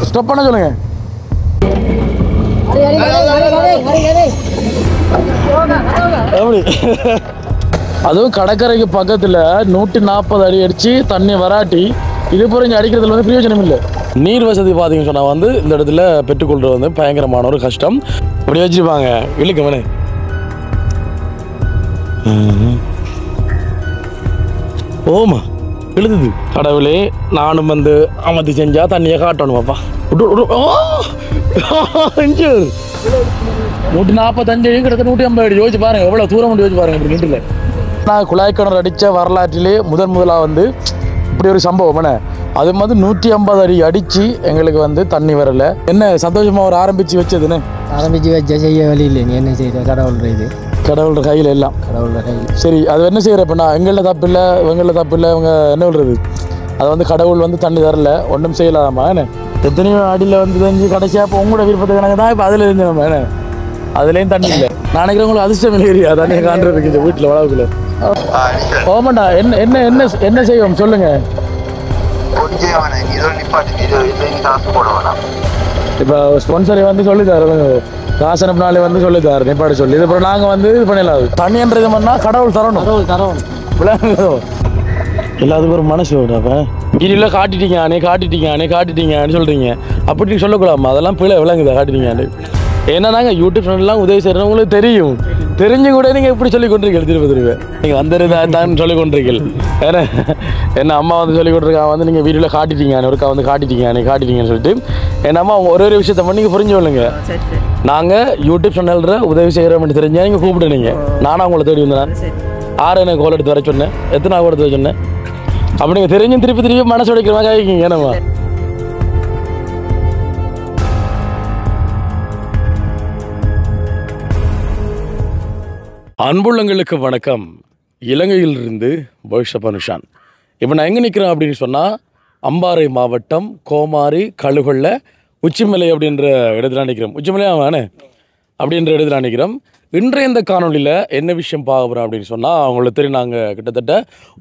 Stop பண்ண சொல்லுங்க. எப்படி அதுவும் கடற்கரைக்கு பக்கத்தில் 140 அடி அடித்து தண்ணி வராட்டி இது புரிஞ்சு அடிக்கிறதுல வந்து பிரயோஜனம் இல்லை. நீர் வசதி பார்த்தீங்கன்னு சொன்னால் வந்து இந்த இடத்துல பெற்றுக்கொள்வது வந்து பயங்கரமான ஒரு கஷ்டம். அப்படி வச்சுருப்பாங்க இழுக்க வேணே. ஓமா இழுதுது. கடவுளே, நானும் வந்து அமர்த்தி செஞ்சால் தண்ணியை காட்டணுமாப்பா. 145 கிட்டத்தட்ட 150 யோசிச்சு பாருங்க, எவ்வளோ தூரம் யோசிச்சு பாருங்க. இப்படி நின்றுல நான் குழாய் கிணறு அடித்த வரலாற்றிலே முதலாக வந்து இப்படி ஒரு சம்பவம் என்ன. அது மாதிரி 150 அடி அடித்து எங்களுக்கு வந்து தண்ணி வரலை. என்ன சந்தோஷமாக ஒரு ஆரம்பித்து வச்சதுன்னு ஆரம்பித்து வச்ச செய்ய வழி இல்லை. நீ என்ன செய்கிற? கடவுளோட கையில் எல்லாம் கடவுளோட கையில். சரி, அது என்ன செய்கிற? இப்போ நான் எங்களில் தப்பு இல்லை, இவங்களில் தப்பு இல்லை, இவங்க என்ன சொல்கிறது, அதை வந்து கடவுள் வந்து தண்ணி தரல, ஒன்றும் செய்யலாமா என்ன. எத்தனையோ அடியில் வந்து தெரிஞ்சு கடைசியாக இப்போ உங்களோட விருப்பத்துக்கு கணக்கு தான் இப்போ அதில் இருந்தோம் என்ன. அதுலேயும் தண்ணி இல்லை. நான் நினைக்கிறேன் உங்களுக்கு அதிர்ஷ்டம் இல்லையா தண்ணியை காண்றதுக்கு இந்த வீட்டில் வளவுக்குள்ள. ஓமாண்டா, என்ன என்ன என்ன என்ன செய்வோம் சொல்லுங்க. இப்போ ஸ்பான்சரை வந்து சொல்லித்தாரு, காசனப்பினாலே வந்து சொல்லித்தாரு நிப்பாடு சொல்லி. இது அப்புறம் நாங்கள் வந்து இது பண்ணிடலாம். தண்ணின்றது பண்ணால் கடவுள் தரணும். விளையாடுதோ எல்லாத்துக்கும் ஒரு மனசு அப்போ கீழே காட்டிட்டீங்கன்னு சொல்கிறீங்க. அப்படி சொல்லக்கூடாமா? அதெல்லாம் பிள்ளை விளங்குதா காட்டிட்டீங்கன்னு. ஏன்னா நாங்கள் யூடியூப் சேனல்லாம் உதவி செய்கிறவங்களுக்கு தெரியும். தெரிஞ்சு கூட நீங்கள் எப்படி சொல்லி கொண்டிருக்கீங்க? திரும்ப நீங்கள் வந்துருதான் சொல்லி கொண்டிருக்கீங்க. வேறு என்ன அம்மா வந்து சொல்லி கொண்டிருக்காங்க வந்து நீங்கள் வீடியோவில் காட்டிட்டீங்கன்னு ஒருக்கா வந்து காட்டிட்டீங்கன்னு சொல்லிட்டு என் அம்மா ஒரு விஷயத்த பண்ணி நீங்கள் புரிஞ்சு கொள்ளுங்க. நாங்கள் யூடியூப் சேனலில் உதவி செய்கிறோம்னு தெரிஞ்சால் நீங்கள் கூப்பிடுனீங்க. நானும் அவங்கள தேடி வந்தேன். ஆறு எனக்கு கோல் எடுத்து வர சொன்னேன், எத்தனை கோல் எடுத்து வர சொன்னேன். அப்படி நீங்கள் தெரிஞ்சும் திருப்பி மனசு உடைக்கிற மாதிரி ஆகிக்கிங்க. என்னம்மா அன்புள்ளங்களுக்கு வணக்கம். இலங்கையிலிருந்து பவிஷப் அனுஷான். இப்போ நான் எங்கே நிற்கிறேன் அப்படின்னு சொன்னால் அம்பாறை மாவட்டம் கோமாரி கழுகொள்ள உச்சிமலை அப்படின்ற இடத்துல நிற்கிறோம். உச்சிமலை ஆவானே அப்படின்ற இடத்துல நிற்கிறோம். இன்றைய இந்த காணொலியில் என்ன விஷயம் பார்க்க போகிறோம் அப்படின்னு சொன்னால், அவங்களுக்கு தெரியும் நாங்கள் கிட்டத்தட்ட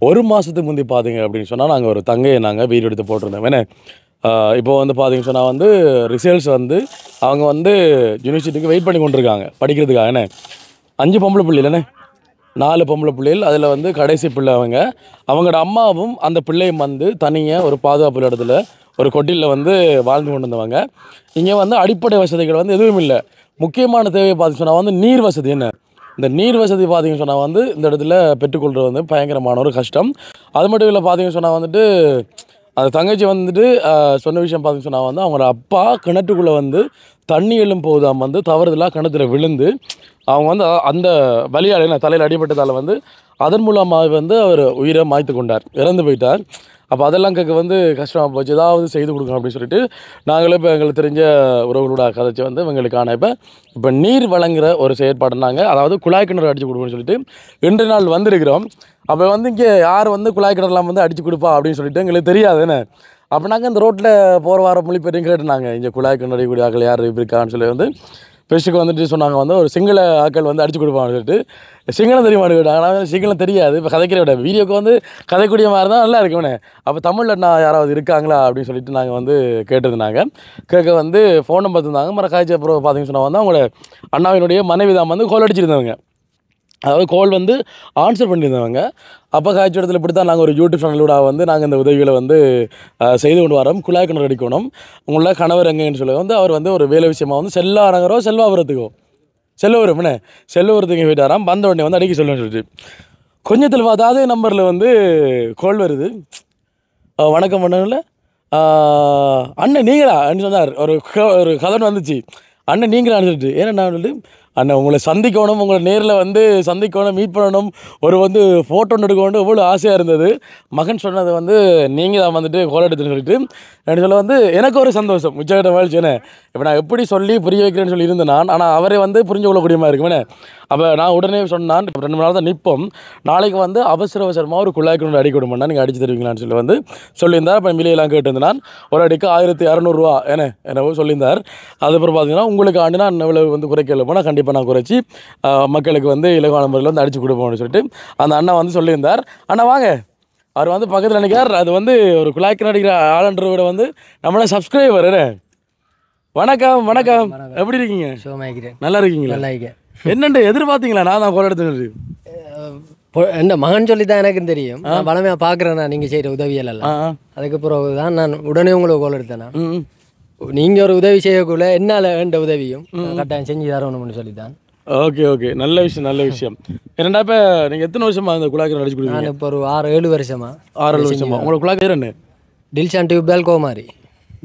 ஒரு மாதத்துக்கு முந்தி பார்த்தீங்க அப்படின்னு சொன்னால் நாங்கள் ஒரு தங்கையை நாங்கள் வீடு எடுத்து போட்டிருந்தோம். ஏன்னா இப்போ வந்து பார்த்தீங்கன்னு சொன்னால் வந்து ரிசல்ட்ஸ் வந்து அவங்க வந்து யூனிவர்சிட்டிக்கு வெயிட் பண்ணி கொண்டிருக்காங்க படிக்கிறதுக்காக. ஏன்னா 5 பொம்பளை பிள்ளைலண்ணே, 4 பொம்பளை பிள்ளைகள். அதில் வந்து கடைசி பிள்ளை அவங்களோட அம்மாவும் அந்த பிள்ளையும் வந்து தனியாக ஒரு பாதுகாப்பு இடத்துல ஒரு கொட்டிலில் வந்து வாழ்ந்து கொண்டு வந்தவங்க. இங்கே வந்து அடிப்படை வசதிகள் வந்து எதுவும் இல்லை. முக்கியமான தேவை பார்த்திங்க சொன்னால் வந்து நீர் வசதி. என்ன இந்த நீர் வசதி பார்த்திங்க சொன்னால் வந்து இந்த இடத்துல பெற்றுக்கொள்கிறது வந்து பயங்கரமான ஒரு கஷ்டம். அது மட்டும் இல்லை பார்த்திங்க சொன்னால் வந்துட்டு அந்த தங்கச்சி வந்துட்டு சொன்ன விஷயம் பார்த்திங்க சொன்னால் வந்து அவங்களோட அப்பா கிணற்றுக்குள்ளே வந்து தண்ணி எழும் போதாம் வந்து தவறுதலாக கிணத்துல விழுந்து அவங்க வந்து அந்த வலியால் என்ன தலையில் அடிபட்டதால் வந்து அதன் மூலமாக வந்து அவர் உயிரை மாய்த்து கொண்டார், இறந்து போயிட்டார். அப்போ அதெல்லாம் கேட்க வந்து கஷ்டமாக போச்சு. ஏதாவது செய்து கொடுக்கணும் அப்படின்னு சொல்லிட்டு நாங்களே இப்போ எங்களுக்கு தெரிஞ்ச உறவுகளோட கதைச்சி வந்து எங்களுக்கான இப்போ நீர் வழங்குகிற ஒரு செயற்பாடு நாங்கள், அதாவது குழாய் கிணறு அடித்து கொடுக்கணும்னு சொல்லிட்டு 2 நாள் வந்திருக்கிறோம். அப்போ வந்து இங்கே யார் வந்து குழாய் கிணறுலாம் வந்து அடித்து கொடுப்பா அப்படின்னு சொல்லிட்டு எங்களுக்கு தெரியாது. என்ன அப்போ நாங்கள் இந்த ரோட்டில் போகிற வார மொழிபெயரையும் கேட்டுனாங்க, இங்கே குழாய் கிணறு அடிக்கக்கூடிய ஆக்கள் யார் இருக்கான்னு சொல்லி வந்து பெஸ்ட்டுக்கு வந்துட்டு சொன்னாங்க வந்து ஒரு சிங்கள ஆக்கள் வந்து அடிச்சு கொடுப்பாங்கன்னு சொல்லிட்டு. சிங்களம் தெரியுமான்னு கேட்டாங்க. ஆனால் சிங்களம் தெரியாது. இப்போ கதைக்கிற விட வீடியோக்கு வந்து கதைக்கூடிய மாதிரி தான் நல்லா இருக்குமே. அப்போ தமிழில் நான் யாராவது இருக்காங்களா அப்படின்னு சொல்லிட்டு நாங்கள் வந்து கேட்டிருந்தாங்க. கேட்க வந்து ஃபோன் நம்பர் தந்தாங்க. மர காய்ச்சி அப்புறம் பார்த்தீங்கன்னு சொன்னால் வந்து அவங்களோட அண்ணாவினுடைய மனைவி தான் வந்து கோல் அடிச்சிருந்தவங்க, அதாவது கோல் வந்து ஆன்சர் பண்ணியிருந்தவங்க. அப்போ காய்ச்சி இடத்துல இப்படி தான் நாங்கள் ஒரு யூடியூப் சேனலோட வந்து நாங்கள் இந்த உதவிகளை வந்து செய்து கொண்டு வரோம். குழாய் கிணறு அடிக்கணும். உங்களோட கணவர் எங்கன்னு சொல்லி வந்து அவர் வந்து ஒரு வேலை விஷயமாக வந்து செல்வாபுரத்துக்கோ செல்வபுரத்துக்கு போயிட்டாராம். வந்த உடனே வந்து அடிக்க சொல்லுன்னு சொல்லிட்டு கொஞ்சத்தில் பார்த்தா அதே நம்பரில் வந்து கோல் வருது. வணக்கம் பண்ணல அண்ணன் நீங்களா அப்படின்னு சொன்னார். ஒரு கதன் வந்துச்சு, அண்ணன் நீங்களான்னு சொல்லிட்டு. ஏன்னா நான் சொல்லிட்டு அண்ணன் உங்களை சந்திக்கணும், உங்களை நேரில் வந்து சந்திக்கணும், மீட் பண்ணணும், ஒரு வந்து ஃபோட்டோ எடுக்கணும் எவ்வளோ ஆசையாக இருந்தது. மகன் சொன்னது வந்து நீங்கள் தான் வந்துட்டு கோல் எடுத்துன்னு சொல்லிட்டு அப்படின்னு சொல்ல வந்து எனக்கு ஒரு சந்தோஷம் உச்சகட்ட வாழ்ச்சி. என்ன இப்போ நான் எப்படி சொல்லி புரிய வைக்கிறேன்னு சொல்லி இருந்தேன் நான், ஆனால் அவரே வந்து புரிஞ்சு கொள்ளக்கூடிய மாதிரி இருக்குமே. அப்போ நான் உடனே சொன்னான் 2 நாள் தான் நிற்போம், நாளைக்கு வந்து அவசரமாக ஒரு குழாய் கிணறு அடிக்க விடுமாண்ணா, நீங்கள் அடித்து தருவீங்களான்னு சொல்லி வந்து சொல்லியிருந்தார். அப்போ விலையெல்லாம் கேட்டிருந்தேன். ஒரு அடிக்கு 1600 ரூபா என்னவோ சொல்லியிருந்தார். அதுக்கப்புறம் பார்த்தீங்கன்னா உங்களுக்கு ஆண்டு நான் இவ்வளவு வந்து குறைக்கல போனால் கண்டிப்பாக நான் குறைச்சி மக்களுக்கு வந்து இலகான முறையில் வந்து அடித்து கொடுப்போம்னு சொல்லிட்டு அந்த அண்ணா வந்து சொல்லியிருந்தார். அண்ணா வாங்க அவர் வந்து பக்கத்தில் நினைக்கிறார். அது வந்து ஒரு குழாய்க்கு நடிக்கிற ஆளுன்ற விட வந்து நம்மளோட சப்ஸ்கிரைபர். வணக்கம் வணக்கம், எப்படி இருக்கீங்க? நல்லா இருக்கீங்களா? என்னண்டு எதிர்பார்த்தீங்களா? நான் தான் கோல் எடுத்து என்ன மகன் சொல்லி தான் எனக்கும் தெரியும். வளமையாக பார்க்குறேன் நான் நீங்கள் செய்கிற உதவியல் எல்லாம். அதுக்கு பிறகு தான் நான் உடனே உங்களுக்கு கோல் எடுத்தேன். நீங்கள் ஒரு உதவி செய்யக்குள்ள என்னால் வேண்ட உதவியும் கட்டாயம் செஞ்சு தரணும்னு சொல்லித்தான். ஓகே ஓகே, நல்ல விஷயம் நல்ல விஷயம். என்னடா இப்போ நீங்கள் எத்தனை வருஷமா அந்த குழாய்க்கு நடிச்சு கொடுங்க? நான் இப்போ ஒரு 6-7 வருஷமா. 6-7 வருஷமா உங்களுக்கு குழாய்க்கு என்ன? டில்ஷான் டியூப்வெல் கோமாரி.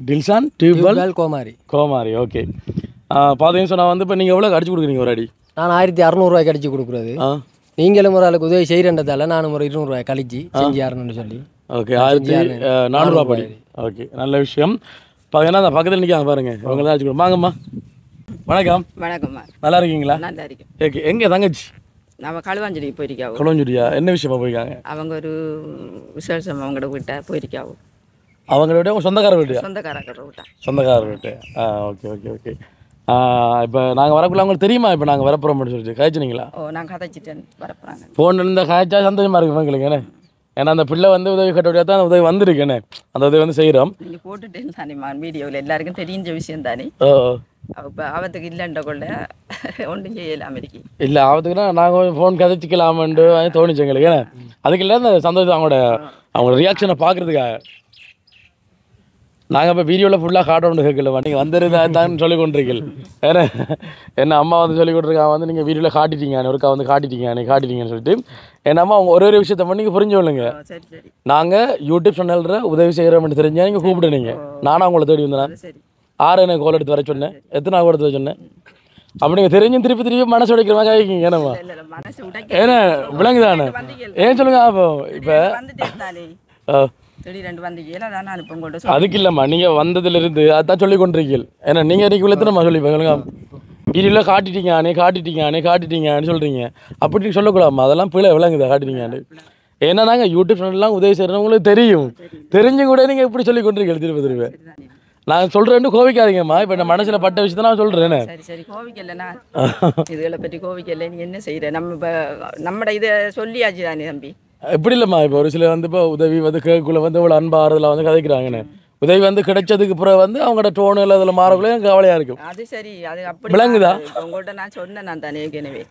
டில்ஷான் டியூப்வெல் கோமாரி. கோமாரி, ஓகே. பார்த்தீங்கன்னு சொன்னால் வந்து இப்போ நீங்கள் எவ்வளோ அடிச்சு கொடுக்குறீங்க ஒரு அடி? நான் 1600 ரூபாய்க்கு அடிச்சு கொடுக்குறது. நீங்களும் ஒரு ஆளுக்கு உதவி செய்கிறன்றதால நானும் ஒரு 200 ரூபாய் கழிச்சு செஞ்சு யாருன்னு சொல்லி. ஓகே, 1400 படி. ஓகே, நல்ல விஷயம். பார்த்தீங்கன்னா அந்த பக்கத்தில் நிற்காங்க பாருங்க, அவங்க தான் அடிச்சு கொடுங்க. வாங்கம்மா. வணக்கம். வணக்கம்மா. நல்லா இருக்கீங்களா? நல்லா இருக்கேன். ஓகே, எங்கே தங்கச்சி? நம்ம களுவாஞ்சேரிக்கு போயிருக்காவோ. களுவாஞ்சேரியா? என்ன விஷயமா போயிருக்காங்க? அவங்க ஒரு விசேஷம் அவங்களோட வீட்டை போயிருக்காவோ. அவங்கள விட உங்கள் சொந்தக்கார வீட்டு? சொந்தக்காரர் வீட்டா. சொந்தக்கார வீட்டு. Okay okay okay. இப்போ நாங்கள் வரக்குள்ள அவங்களுக்கு தெரியுமா இப்போ நாங்கள் வரப்போகிறோம்னு சொல்லிட்டு கதைச்சினீங்களா? ஓ, நான் கதைச்சிட்டேன், வரப்போகிறாங்க. ஃபோன் இருந்தால் கதைச்சா சந்தோஷமாக இருக்கு எங்களுக்கு. ஏன்னா அந்த பிள்ளை வந்து உதவி கட்ட தான் அந்த உதவி வந்திருக்கேன்னு அந்த உதவி வந்து செய்கிறோம். நீங்கள் போட்டுட்டேன் தானேம்மா வீடியோவில், எல்லாருக்கும் தெரிஞ்ச விஷயம் தானே. இப்போ ஆபத்துக்கு இல்லைன்ற கொள்ள ஒன்றும் செய்யலாம் இருக்கி. இல்லை, ஆபத்துக்குன்னா நாங்கள் ஃபோன் கதைச்சிக்கலாமன்ட்டு தோணுச்சு எங்களுக்கு. ஏன்னா அதுக்கு இல்லை அந்த சந்தோஷம் அவங்களோட ரியாக்ஷனை பார்க்குறதுக்காக. நாங்கள் இப்போ வீடியோவில் ஃபுல்லாக காட்டணும்னு கேட்கல, நீங்கள் வந்துருந்தா தான் சொல்லி கொண்டிருக்கீங்க. ஏன்னா என்ன அம்மா வந்து சொல்லி கொடுத்துருக்காங்க வந்து நீங்கள் வீடியோவில் காட்டிட்டீங்க, ஒருக்கா வந்து காட்டிட்டீங்கன்னு சொல்லிட்டு. ஏன்னா அம்மா அவங்க ஒரு விஷயத்தை பண்ணி நீங்கள் புரிஞ்சு கொள்ளுங்க. நாங்கள் யூடியூப் சேனல்ற உதவி செய்கிறோம்னு தெரிஞ்சால் நீங்கள் கூப்பிடுனீங்க. நானும் அவங்கள தேடி வந்தேன். 6 எனக்கு கோல் எடுத்து வர சொன்னேன். எத்தனை கோல் எடுத்து வர சொன்னேன்? அப்படி நீங்கள் தெரிஞ்சும் திருப்பி மனசு உடைக்கிற மாதிரி ஆகிக்கிங்க. ஏன்னாம்மா ஏன்னா விலங்குதானே? ஏன் சொல்லுங்க. அப்போ இப்போ அதுக்கு இல்லைம்மா, நீங்கள் வந்ததுலேருந்து அதான் சொல்லி கொண்டிருக்கீங்க. ஏன்னா நீங்கள் இன்றைக்கி எத்தனைம்மா சொல்லிப்பாங்க வீடியோவில் காட்டிட்டீங்கன்னு சொல்கிறீங்க. அப்படி சொல்லக்கூடாதும்மா, அதெல்லாம் பிள்ளை விளங்குதா காட்டிட்டீங்கன்னு. ஏன்னா நாங்கள் யூடியூப் சேனல்லாம் உதவி செய்கிறோம் உங்களுக்கு தெரியும். தெரிஞ்சும் கூட நீங்கள் இப்படி சொல்லி கொண்டிருக்கீங்க திருப்பி. நான் சொல்கிறேன்னு கோவிக்காதீங்கம்மா. இப்போ நான் மனசில் பட்ட விஷயத்தை நான் சொல்கிறேன். சரி கோவிக்கலண்ணா, இதுகளை பற்றி கோவிக்கல. நீ என்ன செய்கிற? நம்ம இப்போ நம்மட இதை சொல்லியாச்சு தானே தம்பி. எப்படி இல்லைம்மா, இப்போ ஒரு சில வந்து இப்போ உதவி வந்து கேட்குள்ள வந்து இவ்வளோ அன்பாகிறதுல வந்து கதைக்கிறாங்கன்னு. உதவி வந்து கிடைச்சதுக்கு பிறகு வந்து அவங்களோட டோனு இல்லை அதில் மாறக்குள்ளே எனக்கு கவலையாக இருக்கும். அது சரி, அது அப்படி விளங்குதா? உங்கள்கிட்ட நான் சொன்னேன் நான் தானே ஏற்கனவே.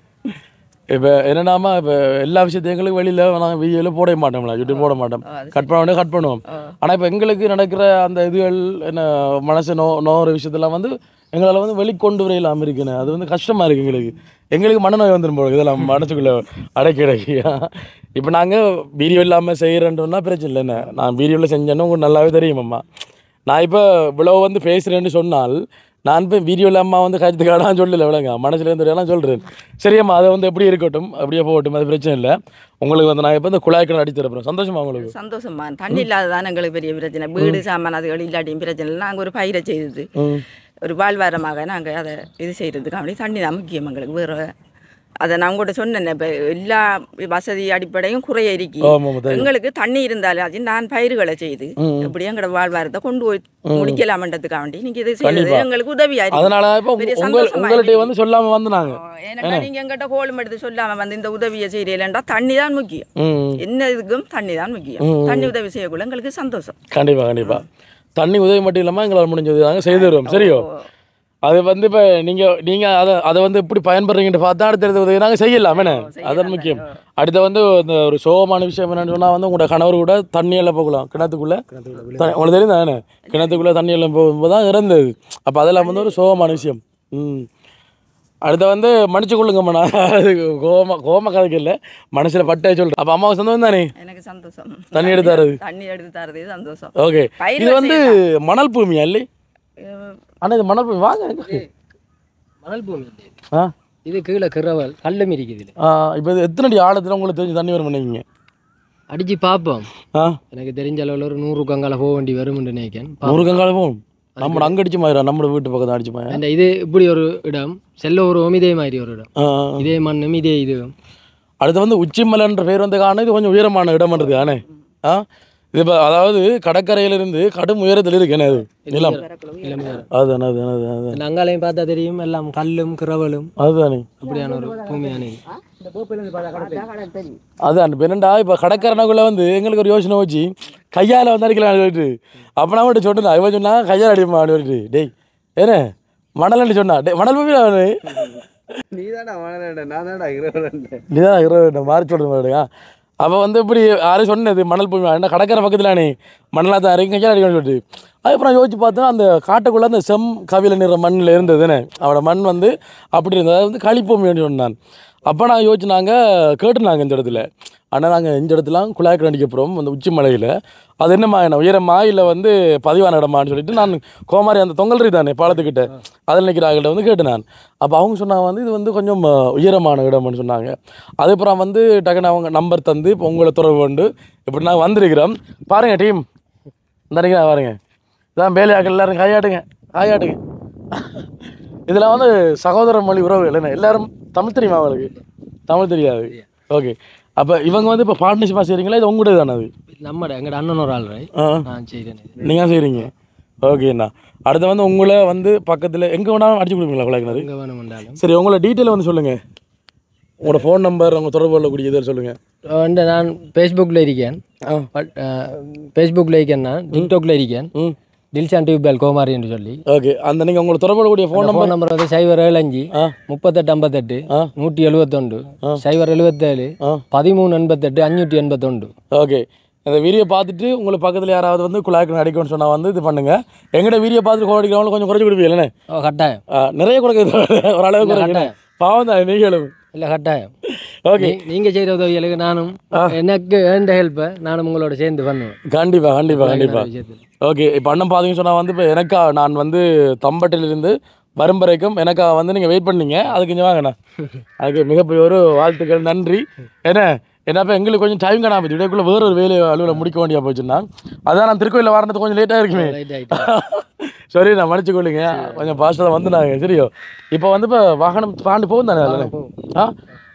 இப்போ என்னென்னாமா இப்போ எல்லா விஷயத்தையும் எங்களுக்கு வெளியில் நாங்கள் வீடியோவில் போட மாட்டோம்ல, யூடியூப் போட மாட்டோம். கட் பண்ணுவோம். ஆனால் இப்போ எங்களுக்கு நடக்கிற அந்த இதுகள் என்ன மனசு நோகிற விஷயத்தெல்லாம் வந்து எங்களால் வந்து வெளிக்கொண்டு வர இல்லாமல் இருக்குன்னு. அது வந்து கஷ்டமாக இருக்குது எங்களுக்கு மனநோய் வந்துடும் போது இதெல்லாம் மனசுக்குள்ளே அடக்கி. இப்போ நாங்கள் வீடியோ இல்லாமல் செய்கிறேன்றோன்னா பிரச்சனை இல்லைண்ணே. நான் வீடியோவில் செஞ்சேன்னு உங்களுக்கு நல்லாவே தெரியுமாம்மா. நான் இப்போ இவ்வளோ வந்து பேசுகிறேன்னு சொன்னால் நான் இப்போ வீடியோவில் அம்மா வந்து கருத்துக்காடான்னு சொல்லலை விளங்க, மனசுலேருந்து எல்லாம் சொல்கிறேன். சரியம்மா, அதை வந்து எப்படி இருக்கட்டும், அப்படியே போகட்டும், அது பிரச்சனை இல்லை. உங்களுக்கு வந்து நான் இப்போ இந்த குழாய்க்கு அடித்து தரப்போம். சந்தோஷமா? உங்களுக்கு சந்தோஷமா. தண்ணி இல்லாததான் எங்களுக்கு பெரிய பிரச்சனை. வீடு சாமான் அதுகள் இல்லாட்டியும் பிரச்சனை இல்லை. நாங்கள் ஒரு பயிரை செய்தது ஒரு வாழ்வாரமாக நாங்கள் அதை இது செய்கிறதுக்கு அப்படி தண்ணி தான் முக்கியம் எங்களுக்கு. வேறு அதை நான் கூட சொன்னேன். இப்போ எல்லா வசதி அடிப்படையும் குறைய இருக்கி எங்களுக்கு தண்ணி இருந்தாலும் அது நான் பயிர்களை செய்து எப்படி எங்களோட வாழ்வாரத்தை கொண்டு போய் முடிக்கலாமன்றதுக்காக வேண்டி நீங்கள் இது செய்யறது எங்களுக்கு உதவியா இருக்கு. அதனால உங்கள்கிட்ட வந்து சொல்லாமல் வந்து நாங்கள் ஏன்னா நீங்கள் எங்கிட்ட கோலம் எடுத்து சொல்லாமல் வந்து இந்த உதவியை செய்யலைன்றா தண்ணி தான் முக்கியம். என்ன இதுக்கும் தண்ணி தான் முக்கியம். தண்ணி உதவி செய்யக்குள்ள எங்களுக்கு சந்தோஷம். கண்டிப்பாக தண்ணி உதவி மட்டும் இல்லாமல் எங்களால் முடிஞ்சது நாங்கள் செய்து தருவோம். சரியோ? அது வந்து இப்போ நீங்கள் அதை வந்து எப்படி பயன்படுறீங்கன்னு பார்த்தா அடுத்த உதவி நாங்கள் செய்யலாம். என்ன அதான் முக்கியம். அடுத்த வந்து இந்த ஒரு சோகமான விஷயம் என்னென்னு சொன்னால் வந்து உங்களோட கணவர் கூட தண்ணியெல்லாம் போகலாம் கிணத்துக்குள்ளே. உங்களுக்கு தெரியும் தானே, கிணத்துக்குள்ளே தண்ணியெல்லாம் போகும்போது தான் இறந்தது. அப்போ அதெல்லாம் வந்து ஒரு சோகமான விஷயம். அடுத்த வந்து மன்னிச்சு கொள்ளுங்கம்மா, அது கோம கதைக்கு இல்லை, மனசில் பட்டே சொல்கிறேன். அப்போ அம்மாவுக்கு சந்தோஷம் தானே? எனக்கு சந்தோஷம். தண்ணி எடுத்து தரது சந்தோஷம். ஓகே, இது வந்து மணல் பூமியா இல்லை? ஆனால் இது மணல் பூமி. வாங்க, மணல் பூமி. இது கீழே கிரவல் கல்லும் இருக்குது. இப்போ இது எத்தனை அடி ஆழத்தில் உங்களுக்கு தெரிஞ்சு தண்ணி வரும் பண்ணிக்கிங்க? அடிச்சு பார்ப்போம். எனக்கு தெரிஞ்ச அளவில் ஒரு 100 கங்கால போக வேண்டி வரும்னு நினைக்கிறேன். 100 கங்கால போகும். நம்ம அங்கே அடிச்சு மாதிரி நம்ம வீட்டு பக்கத்தில் அடிச்சு மாதிரி. அந்த இது இப்படி ஒரு இடம் செல்ல ஒரு இதே மாதிரி ஒரு இடம், இதே மண்ணும் இதே இது. அடுத்து வந்து உச்சிமலைன்ற பேர் வந்து காண இது கொஞ்சம் உயரமான இடம்ன்றது தானே. இது இப்போ அதாவது கடற்கரையிலிருந்து கடும் உயரத்தில் இருக்கு என்ன அது நிலம் அதுதானே அதுதானே அங்காலையும் பார்த்தா தெரியும் எல்லாம் கல்லும் கிரவலும் அதுதானே அப்படியான ஒரு பூமியான அதான் இப்போ என்னண்டா இப்போ கடற்கரைக்குள்ளே வந்து எங்களுக்கு ஒரு யோசனை வச்சு கையால் வந்து அடிக்கலாம் சொல்லிட்டு அப்போ நான் மட்டும் சொன்னேன் இவன் சொன்னா கையால் அடிப்பா சொல்லிட்டு டேய் ஏன்னு மணல்னு சொன்னா டே மணல் பூமி அவனு நீதானா மணல் நான் நீதான் இருபது மாறி சொல்கிறேன் அப்போ வந்து இப்படி யாரும் சொன்னது மணல் பூமி என்ன கடற்கரை பக்கத்தில் நீ மணலாக தான் இறங்கி கையால் அடிக்கணும்னு சொல்லிட்டு அதுக்கப்புறம் யோசிச்சு பார்த்தோன்னா அந்த காட்டுக்குள்ளே அந்த கவில நிற மண்ணில் இருந்ததுன்னு அவனோட மண் வந்து அப்படி இருந்தது அது வந்து களிப்பூமின்னு சொன்னான் அப்போ நான் யோசிச்சுனாங்க கேட்டுனாங்க இந்த இடத்துல ஆனால் நாங்கள் இந்த இடத்துலாம் குழாய் கிணடிக்க போகிறோம் அந்த உச்சி மலையில் அது என்னம்மா என்ன உயரமா இல்லை வந்து பதிவான இடமான்னு சொல்லிட்டு நான் கோமாரி அந்த தொங்கல்றி தானே பாலத்துக்கிட்ட அதில் நிற்கிறாங்கள்ட்ட வந்து கேட்டு நான் அப்போ அவங்க சொன்னாங்க வந்து இது வந்து கொஞ்சம் உயரமான இடம்னு சொன்னாங்க அதுக்கப்புறம் வந்து டக்குன்னு அவங்க நம்பர் தந்து இப்போ உங்களை தொடர்பு கொண்டு இப்படி நாங்கள் வந்திருக்கிறோம் பாருங்கள் டீம் இந்த பாருங்க இதான் வேலையாக்கள் எல்லோரும் கையாட்டுங்க இதில் வந்து சகோதர மொழி உறவு இல்லைண்ணே எல்லாரும் தமிழ் தெரியுமா அவங்களுக்கு தமிழ் தெரியாது ஓகே அப்போ இவங்க வந்து இப்போ பார்ட்னர்ஷிப்பாக செய்கிறீங்களா இது உங்கள்கிட்ட தானே அது நம்மட எங்கட அண்ணன் ஒரு ஆள் நான் செய்கிறேன் நீங்கள் செய்கிறீங்க ஓகேண்ணா அடுத்து வந்து உங்களை வந்து பக்கத்தில் எங்கே வேணாலும் அடிச்சு கொடுப்பீங்களா குழாய்க்கிணறு எங்கே வேணுமென்றாலும் சரி உங்களோட டீட்டெயில் வந்து சொல்லுங்கள் உங்களோட ஃபோன் நம்பர் உங்கள் தொடர்பு கொள்ளக்கூடிய இதை சொல்லுங்கள் வந்து நான் ஃபேஸ்புக்கில் இருக்கேன் ஃபேஸ்புக்கில் இருக்கேன் நான் டிக்டாக்ல இருக்கேன் டில்ஷான் டியூபேல் கோமாரி என்று சொல்லி ஓகே அந்த நீங்கள் உங்களோட தொடர்பு கொள்ளக்கூடிய ஃபோன் நம்பர் வந்து 075 38 171 077 13 88 581. ஓகே அந்த வீடியோ பார்த்துட்டு உங்களுக்கு பக்கத்தில் யாராவது வந்து குழாய்க்கு அடிக்கணும்னு சொன்னால் வந்து இது பண்ணுங்கள் எங்கள்கிட்ட வீடியோ பார்த்துட்டு கோல் அடிக்கிறவங்களும் கொஞ்சம் குறைச்சி கொடுப்பீங்க இல்லைண்ணே கட்டாயம் நிறைய கொடுக்குறது ஓரளவுக்கு கட்டாயம் பாவம் தான் நீங்களும் இல்லை கட்டாயம் ஓகே நீங்கள் செய்கிற உதவிகளுக்கு நானும் எனக்கு வேண்ட ஹெல்ப்பை நானும் உங்களோட சேர்ந்து பண்ணுவேன் கண்டிப்பாக ஓகே இப்போ அண்ணன் பார்த்தீங்கன்னு சொன்னால் வந்து இப்போ எனக்கா நான் வந்து தம்பட்டிலிருந்து வரும் வரைக்கும் எனக்கா வந்து நீங்கள் வெயிட் பண்ணீங்க அதுக்கு கொஞ்சம் வாங்கண்ணா அதுக்கு மிகப்பெரிய ஒரு வாழ்த்துக்கள் நன்றி என்னப்போ எங்களுக்கு கொஞ்சம் டைம் காணாம போச்சு இடைக்குள்ளே வேற ஒரு வேலையை அலுவலை முடிக்க வேண்டியா போச்சுன்னா அதான் நான் திருக்கோயிலில் வரது கொஞ்சம் லேட்டாக இருக்குமே சரி நான் மன்னிச்சுக்கொள்ளுங்க கொஞ்சம் ஃபாஸ்ட்டாக வந்து நாங்கள் சரியோ இப்போ வந்து இப்போ வாகனம் தாண்டி போகும் தானே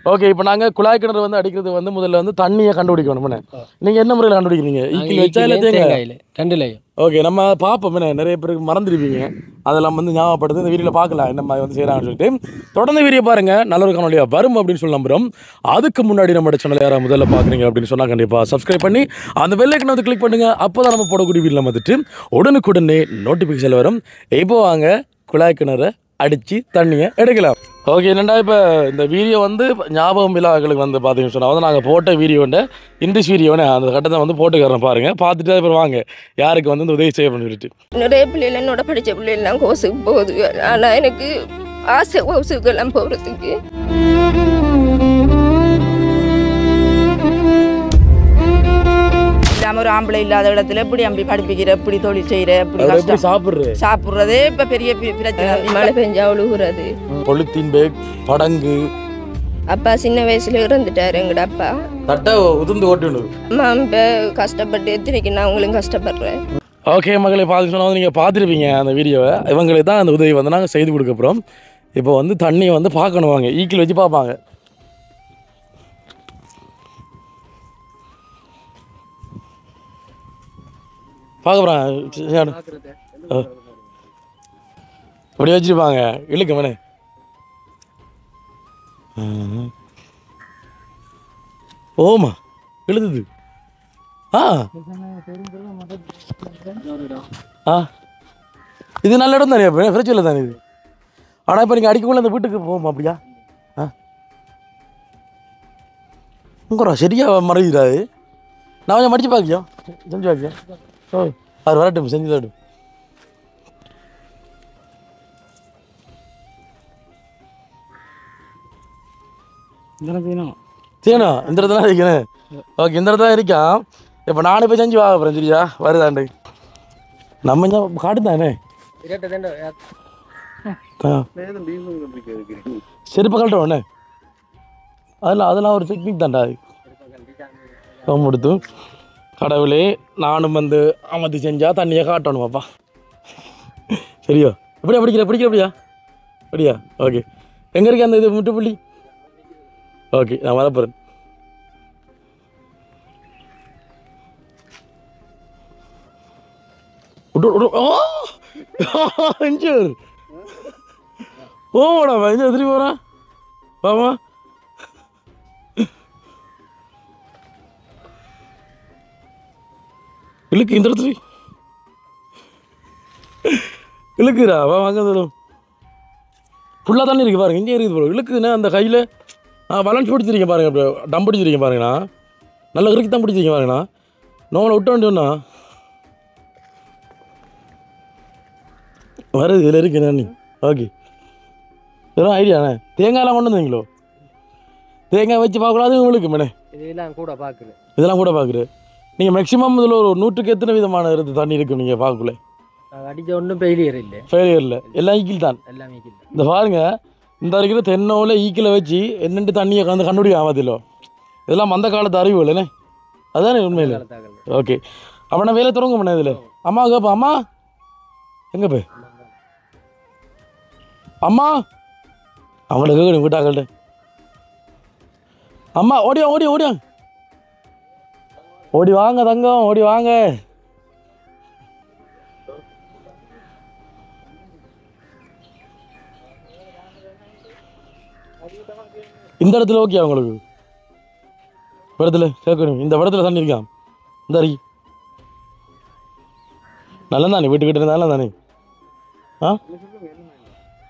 ஓகே இப்போ நாங்கள் குழாய் கிணறு வந்து அடிக்கிறது வந்து முதல்ல வந்து தண்ணியை கண்டுபிடிக்கணும் நீங்கள் என்ன முறையில் கண்டுபிடிக்கிறீங்க ஈக்கில் வச்சா இல்லை தேங்காய் ரெண்டுலையும் ஓகே நம்ம பார்ப்போம் நிறைய பேருக்கு மறந்துருப்பீங்க அதெல்லாம் வந்து ஞாபகப்படுத்து இந்த வீடியோவில் பார்க்கலாம் என்ன மாதிரி வந்து செய்கிறாங்கன்னு சொல்லிட்டு தொடர்ந்து வீடியோ பாருங்கள் நல்ல ஒரு காணொலியாக வரும் அப்படின்னு சொல்லி நம்புகிறோம் அதுக்கு முன்னாடி நம்ம சேனல் யாராவது முதல்ல பார்க்குறீங்க அப்படின்னு சொன்னால் கண்டிப்பாக சப்ஸ்கிரைப் பண்ணி அந்த பெல் ஐக்கனை வந்து கிளிக் பண்ணுங்கள் அப்போ தான் நம்ம போடக்கூடிய வீடியோவில் வந்துட்டு உடனுக்குடனே நோட்டிஃபிகேஷன் வரும் இப்போ வாங்க குழாய் கிணறு அடித்து தண்ணியை எடுக்கலாம் ஓகே என்னண்டா இப்போ இந்த வீடியோ வந்து ஞாபகம் விழாக்களுக்கு வந்து பார்த்தீங்கன்னு சொன்னால் வந்து நாங்கள் போட்ட வீடியோண்ட இங்கிலீஷ் வீடியோன்னு அந்த கட்டத்தை வந்து போட்டுக்கிறோம் பாருங்கள் பார்த்துட்டு அப்புறம் வாங்க யாருக்கு வந்து இந்த உதவி செய்யணும்னு சொல்லிட்டு நிறைய பிள்ளைகள் என்னோட படித்த பிள்ளைகள்லாம் கோசுக்கு போகுது ஆனால் எனக்கு ஆசை கோசுக்கெல்லாம் போகிறதுக்கு ஒரு ஆம்பளை இல்லாத இடத்துல எப்படி அப்படி படிப்பிக்கிற எப்படி தொழில் செய்கிற எப்படி கஷ்டம் சாப்பிட்றதே இப்போ பெரிய பிரச்சனை மழை பெஞ்சா ஒழுகுறது பொலித்தீன் பேக் படங்கு அப்பா சின்ன வயசுல இறந்துட்டாரு எங்கட அப்பா தட்டை உதிர்ந்து ஓட்டு அம்மா இப்போ கஷ்டப்பட்டு எத்தனைக்கு நான் அவங்களும் கஷ்டப்படுறேன் ஓகே மக்களை பார்த்து சொன்னால் வந்து நீங்கள் பார்த்துருப்பீங்க அந்த வீடியோவை இவங்களுக்கு தான் அந்த உதவி வந்து நாங்கள் செய்து கொடுக்க போகிறோம் இப்போ வந்து தண்ணியை வந்து பார்க்கணும் வாங்க ஈக்கில் வச்சு பார்ப்பாங்க பார்க்க இப்படி வச்சுருப்பாங்க இழுக்க மேனே ஓமா இழுத்துது இது நல்ல இடம் தானே ஃப்ரிட்ஜ் இல்லை தானே இது ஆனால் இப்போ நீங்கள் அடிக்கக்குள்ள அந்த வீட்டுக்கு போவோமா அப்படியா உங்கரா சரியா மறைஞ்சிடாது நான் கொஞ்சம் மடிச்சு பார்க்கியோ செஞ்சு பார்க்கியோ ஓ அவர் வரட்டும் செஞ்சு தரட்டும் செய்யணும் இந்த இடத்துல இருக்கேன் ஓகே இந்த இடத்துல இருக்கான் இப்போ நானே போய் செஞ்சு வாங்க போகிறேன் சரியா வருதாண்டு நம்ம காட்டு தானே செருப்பு கழட்ட உடனே அதெல்லாம் ஒரு டெக்னிக் தான்டா ரொம்ப எடுத்து கடவுளே நானும் வந்து அமர்த்தி செஞ்சால் தண்ணியை காட்டணும் பாப்பா சரியா எப்படியா பிடிக்கிற அப்படியா அப்படியா ஓகே எங்கே இருக்கு அந்த இது முட்டுப்புள்ளி ஓகே நான் வரப்போகிறேன் விட்டு விட்டு ஓ இஞ்சூர் ஓடா இஞ்சு திரும்பி போகிறான் வாமா இழுக்கு இந்த இடத்துல இழுக்குறா வா வாங்க தரும் ஃபுல்லாக தானே இருக்குது பாருங்க இங்கே இருக்குது போல இழுக்குதுன்னா அந்த கையில் வளன்ஸ் பிடிச்சிருக்கீங்க பாருங்க அப்படி டம் பிடிச்சிருக்கீங்க பாருங்கண்ணா நல்லா இறுக்கி தான் பிடிச்சிருக்கீங்க பாருங்கண்ணா நோங்களை விட்டு வேண்டியண்ணா வருது இதில் இருக்கு நீ ஓகே வெறும் ஐடியாண்ணே தேங்காயெல்லாம் கொண்டு வந்தீங்களோ தேங்காய் வச்சு பார்க்கக்கூடாது உங்களுக்கு மேடம் இதெல்லாம் கூட பார்க்குறேன் இதெல்லாம் கூட பார்க்குறேன் நீங்கள் மேக்ஸிமம் இதில் ஒரு 100க்கு எத்தனை விதமான தண்ணி இருக்கும் நீங்கள் பார்க்கல அடித்த ஒன்றும் ஃபெயிலியர் இல்லை ஃபெயிலியர் இல்லை எல்லாம் ஈக்கில் தான் எல்லாமே ஈக்கில் இந்த பாருங்க இந்த இருக்கிற தென்னோவில் ஈக்கில் வச்சு என்னென்று தண்ணியை வந்து கண்டுபிடிக்க ஆகாதில்லோ இதெல்லாம் அந்த காலத்து அறிவு இல்லைண்ணே அதுதானே உண்மையில் ஓகே அப்போ வேலை தொடங்க பண்ணேன் இதில் அம்மா கேப்பா அம்மா எங்கே போய் அம்மா அவங்கள கேட்கணும் வீட்டாக்கள்கிட்ட அம்மா ஓடியா ஓடியா ஓடியா ஓடி வாங்க தங்கம் ஓடி வாங்க இந்த இடத்துல ஓகே உங்களுக்கு இடத்துல கேட்கணும் இந்த இடத்துல தண்ணி இருக்கான் இந்த அறி நல்ல தானே வீட்டுக்கிட்ட இருந்தாலும் தானே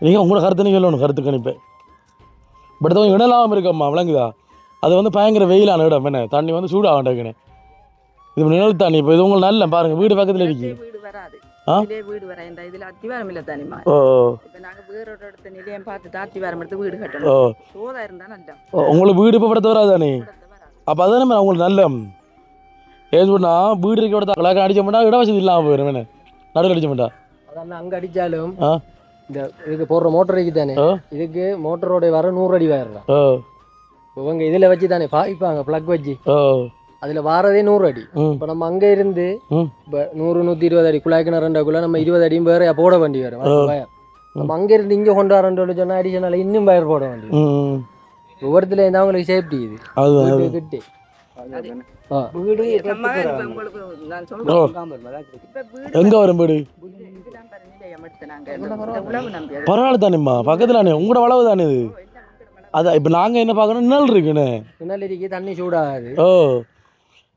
நீங்கள் உங்களோட கருத்து நீங்கள் சொல்லணும் கருத்து கணிப்பேன் பட் இடம் இருக்காம்மா விளங்குதா அது வந்து பயங்கர வெயிலான இடம் என்ன தண்ணி வந்து சூடாகண்டேங்கண்ணே இது நிழல் தண்ணி இப்போ இது உங்களுக்கு நல்ல பாருங்க வீடு பக்கத்தில் இருக்கு வீடு வராது வீடு வர இந்த இதில் அத்திவாரம் இல்லை தானிமா இப்போ நாங்கள் வேற ஒரு இடத்த நிலையம் பார்த்துட்டு அத்திவாரம் எடுத்து வீடு கட்டணும் சோதா இருந்தால் நல்லா உங்களுக்கு வீடு இப்போ படத்தை வராது தானே அப்போ அதானே உங்களுக்கு நல்ல ஏது பண்ணா வீடு இருக்க இடத்த கலாக்க அடிக்க மாட்டா இட வசதி இல்லாமல் போயிடும் வேணே நடுவில் அடிக்க மாட்டா அதான் அங்கே அடித்தாலும் இந்த இதுக்கு போடுற மோட்டர் இருக்கு தானே இதுக்கு மோட்டரோட வர 100 அடி வயர்லாம் இவங்க இதில் வச்சு தானே பாய்ப்பாங்க ப்ளக் வச்சு அதில் வாரதே 100 அடி இப்போ நம்ம அங்கே இருந்து இப்போ 100-120 அடி குழாய் கிணறுண்டாக்குள்ள நம்ம 20 அடியும் வேற போட வேண்டி வரும் வயர் நம்ம அங்கே இருந்து இங்கே கொண்டு வரேன்னு சொன்னால் அடிஷனல் இன்னும் வயர் போட வேண்டிய ஒவ்வொருத்துல இருந்தால் அவங்களுக்கு சேஃப்டி இது கிட்டே வீடு எங்கே வரும் வீடு பரவாயில்ல தானேம்மா பக்கத்தில் தானே உங்களோட வளவு தானே இது அதான் இப்போ நாங்கள் என்ன பார்க்கணும் நிழல் இருக்குண்ணே நிழல் இருக்கு தண்ணி சூடாகாது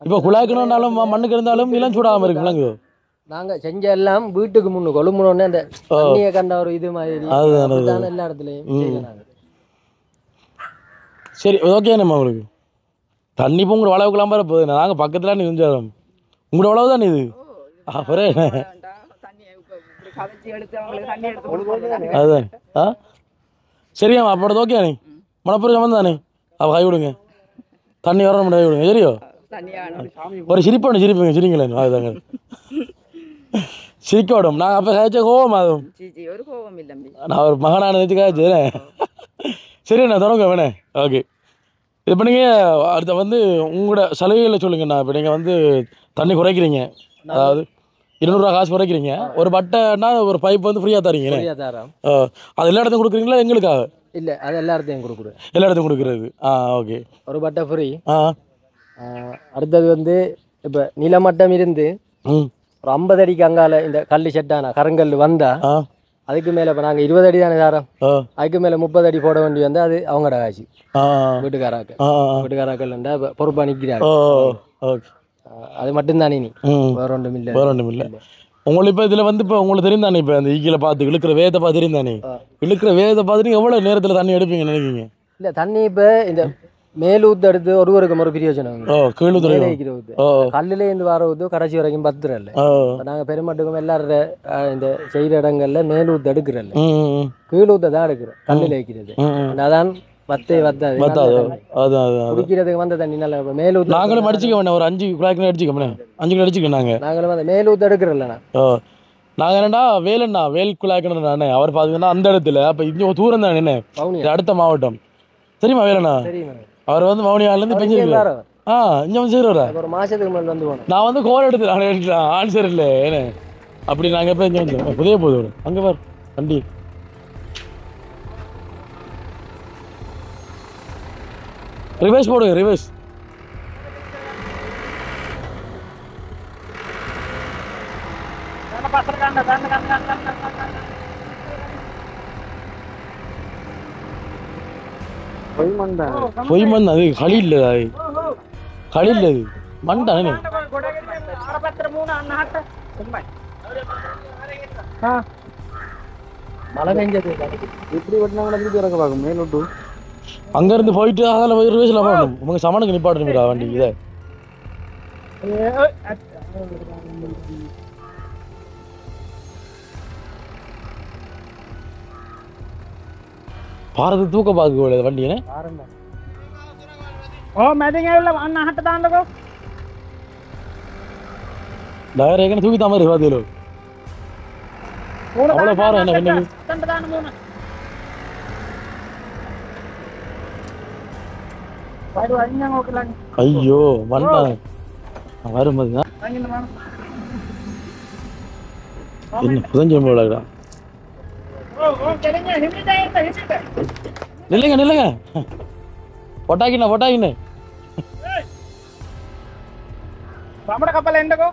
இப்போ குழாய்க்கணுன்னாலும் மண்ணுக்கு இருந்தாலும் நிலம் சூடாகாமல் இருக்கு விளங்குதோ நாங்கள் செஞ்ச எல்லாம் வீட்டுக்கு முன்னு கொழும்புனோடனே அந்த தண்ணியை கண்ட ஒரு இது மாதிரி அதுதான் எல்லா இடத்துலையும் சரி ஓகேண்ணேம்மா உங்களுக்கு தண்ணி இப்போ உங்களோட வளவுக்குலாம் பாரு போகுது நாங்கள் பக்கத்தில் நினைஞ்சாரோம் உங்களோட வளவு தானே இது அப்புறம் அதுதான் சரியாம்மா அப்போ ஓகேண்ணே மணப்பூர் சம்மந்தம் தானே அப்போ கை விடுங்க தண்ணி வர முடியாது விடுங்க சரியோ ஒரு சிரிப்பு சிரிப்புங்க சிரிங்களே அதுதாங்க சிரிக்க விடும் நான் அப்போ காய்ச்ச கோவம் அதுவும் நான் ஒரு மகனான வச்சு காய்ச்சேன் சரிண்ணா தொடங்க வேணே ஓகே இப்போ நீங்கள் அடுத்த வந்து உங்களோட சலுகைகளை சொல்லுங்கண்ணா இப்போ நீங்கள் வந்து தண்ணி குறைக்கிறீங்க அதாவது 200 ரூபா காசு குறைக்கிறீங்க ஒரு பட்டைன்னா ஒரு பைப் வந்து ஃப்ரீயாக தரீங்க அது எல்லா இடத்தையும் கொடுக்குறீங்களா எங்களுக்காக இல்லை அது எல்லா இடத்தையும் கொடுக்குறேன் எல்லா இடத்தையும் கொடுக்குறது ஓகே ஒரு பட்டை ஃப்ரீ அடுத்தது வந்து இப்போ நிலமட்டம் இருந்து ஒரு 50 அடிக்கு அங்கால இந்த கல் செட்டான கருங்கல் வந்தா அதுக்கு மேலே இப்போ நாங்கள் 20 அடி தானே தாரோம் அதுக்கு மேலே 30 அடி போட வேண்டி வந்து அது அவங்களோட காசு வீட்டுக்காராக்கள் இப்போ பொறுப்பாக நிற்கிறாங்க அது மட்டும்தானே நீ வேற ஒன்றும் இல்லை உங்களுக்கு இப்போ இதில் வந்து இப்போ உங்களுக்கு தெரியும் தானே இப்போ அந்த ஈக்கில பார்த்து இழுக்கிற வேதத்தை பார்த்து தெரியும் தானே இழுக்கிற வேதத்தை பார்த்து நீங்கள் எவ்வளோ நேரத்தில் தண்ணி எடுப்பீங்க நினைக்கிங்க இல்லை தண்ணி இப்போ இந்த மேலூத்து எடுத்து ஒருவருக்கு ஒரு பிரயோஜனம் கல்லுல இருந்து வர ஊத்து கடைசி வரைக்கும் பத்துறல நாங்கள் பெருமட்டுக்கும் எல்லாரோட இந்த செய்கிற இடங்கள்ல மேலூத்து எடுக்கிறல்ல கீழூத்தை தான் எடுக்கிறோம் கல்லில் வைக்கிறது அதான் குடிக்கிறதுக்கு வந்த தண்ணி நல்லா மேலூத்து நாங்களும் அடிச்சுக்க வேணாம் ஒரு 5 குழாய்க்கு அடிச்சுக்க 5 கிலோ அடிச்சுக்க நாங்களும் வந்து மேலூத்து எடுக்கிறல்லண்ணா நாங்கள் என்னடா வேலண்ணா வேல் குழாய்க்கணும் நானே அவர் பார்த்தீங்கன்னா அந்த இடத்துல அப்போ இங்கே தூரம் தானே என்ன அடுத்த மாவட்டம் தெரியுமா வேலண்ணா அவர் வந்து மௌனியாலேருந்து பெஞ்சிருக்காரு இங்கே வந்து செய்கிறவரா ஒரு மாதத்துக்கு முன்னாடி வந்து போனோம் நான் வந்து கோல் எடுத்துட்டேன் ஆன்சர் இல்லை ஏன்னு அப்படி நாங்கள் எப்போ இங்கே வந்து புதிய போதும் அங்கே பார் வண்டி ரிவர்ஸ் போடுங்க ரிவர்ஸ் பொய் மண் அது களி இல்லை அது களி இல்லை அது மண் தானே மழை பெஞ்சது இப்படி வெட்டினாங்களா திருப்பி இறக்க பார்க்கும் மேல் விட்டு அங்கேருந்து போயிட்டு அதில் போய் ரிவேஸில் போகணும் உங்கள் சமனுக்கு நிப்பாட்டணும்டா வண்டி இதை பாரதி தூக்க பார்க்க வண்டியே டயரேக்கன்னு தூக்கி தான் மாதிரி பாத்தியலோ அவ்வளோ பாரு என்ன என்ன ஐயோ வந்தான் வரும்போது தான் என்ன புதஞ்சம் போலடா நில்லுங்க நில்லுங்க பொட்டாக்கிண்ணே கப்பல் எண்டகோ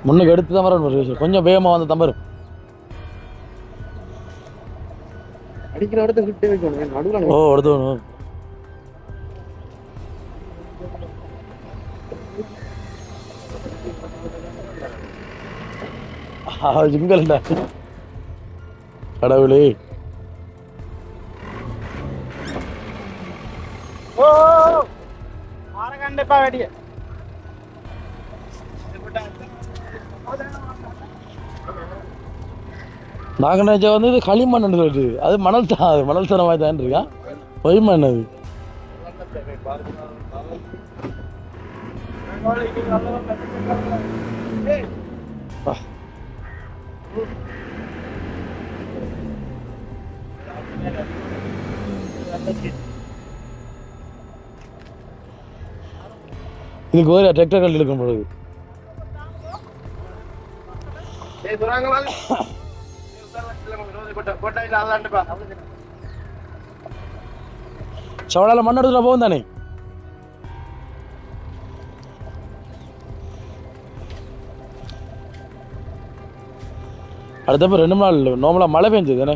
முன்னுக்கு எடுத்து தான் வரணும் கொஞ்சம் வேகமாக வந்து தம்பரும் அடிக்கிற இடத்த விட்டு வைக்கணும் நடுவில் ஓ எடுத்து ஜிங்கல்டா கடவுளே ஓ ஆரகண்டப்பா வெடிய நாங்கள் நினைச்ச வந்து இது களிமண் சொல்லிட்டு அது மணல் தான் அது மணல் தரமாக தான் இருக்கான் பொய்மண் அது இதுக்கு ஒரு டிராக்டர் கல் இருக்கும் பொழுது சவடால மண் எடுத்துல போகும் தானே அடுத்தப்ப 2 நாள் நார்மலா மழை பெஞ்சது தானே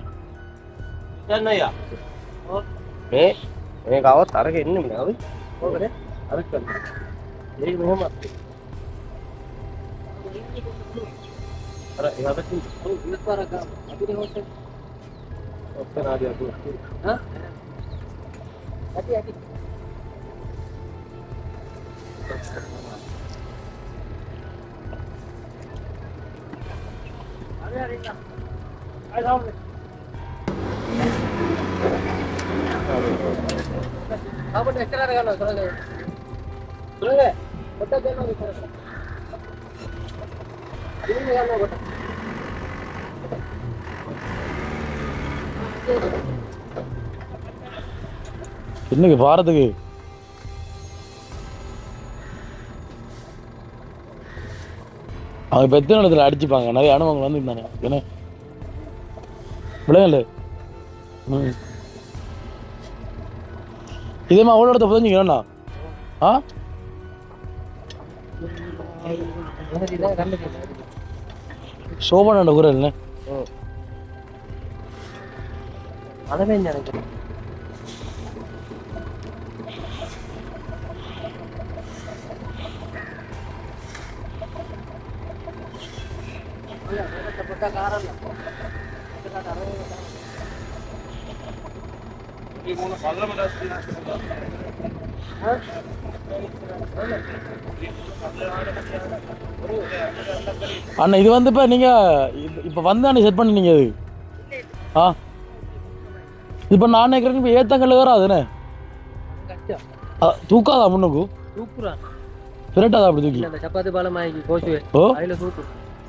என்னய்யா எனக்கு அவ தரக என்ன அதுக்கு இன்னைக்கு பாரத்துக்கு அவங்க பெத்த இடத்துல அடிச்சுப்பாங்க நிறைய அனுபவங்கள் வந்துருந்தாங்க என்ன விளையாடல இதேமா அவ்வளோ இடத்த புதஞ்சிக்கணும்ண்ணா ஆ சோபனோட குரல் என்ன மழை எனக்கு அண்ணா இது வந்து இப்போ நீங்கள் இப்போ வந்து அன்னைக்கு செட் பண்ணினீங்க அது ஆ இப்போ நான் நினைக்கிறேன் இப்போ ஏத்தங்கல்ல வராதுண்ணே தூக்காதா முன்னுக்கு தூக்குறான் பிரட்டாதா அப்படி தூக்கி அந்த சப்பாத்தி பாலம் ஆகி கோச்சு ஓ அதில் தூக்கு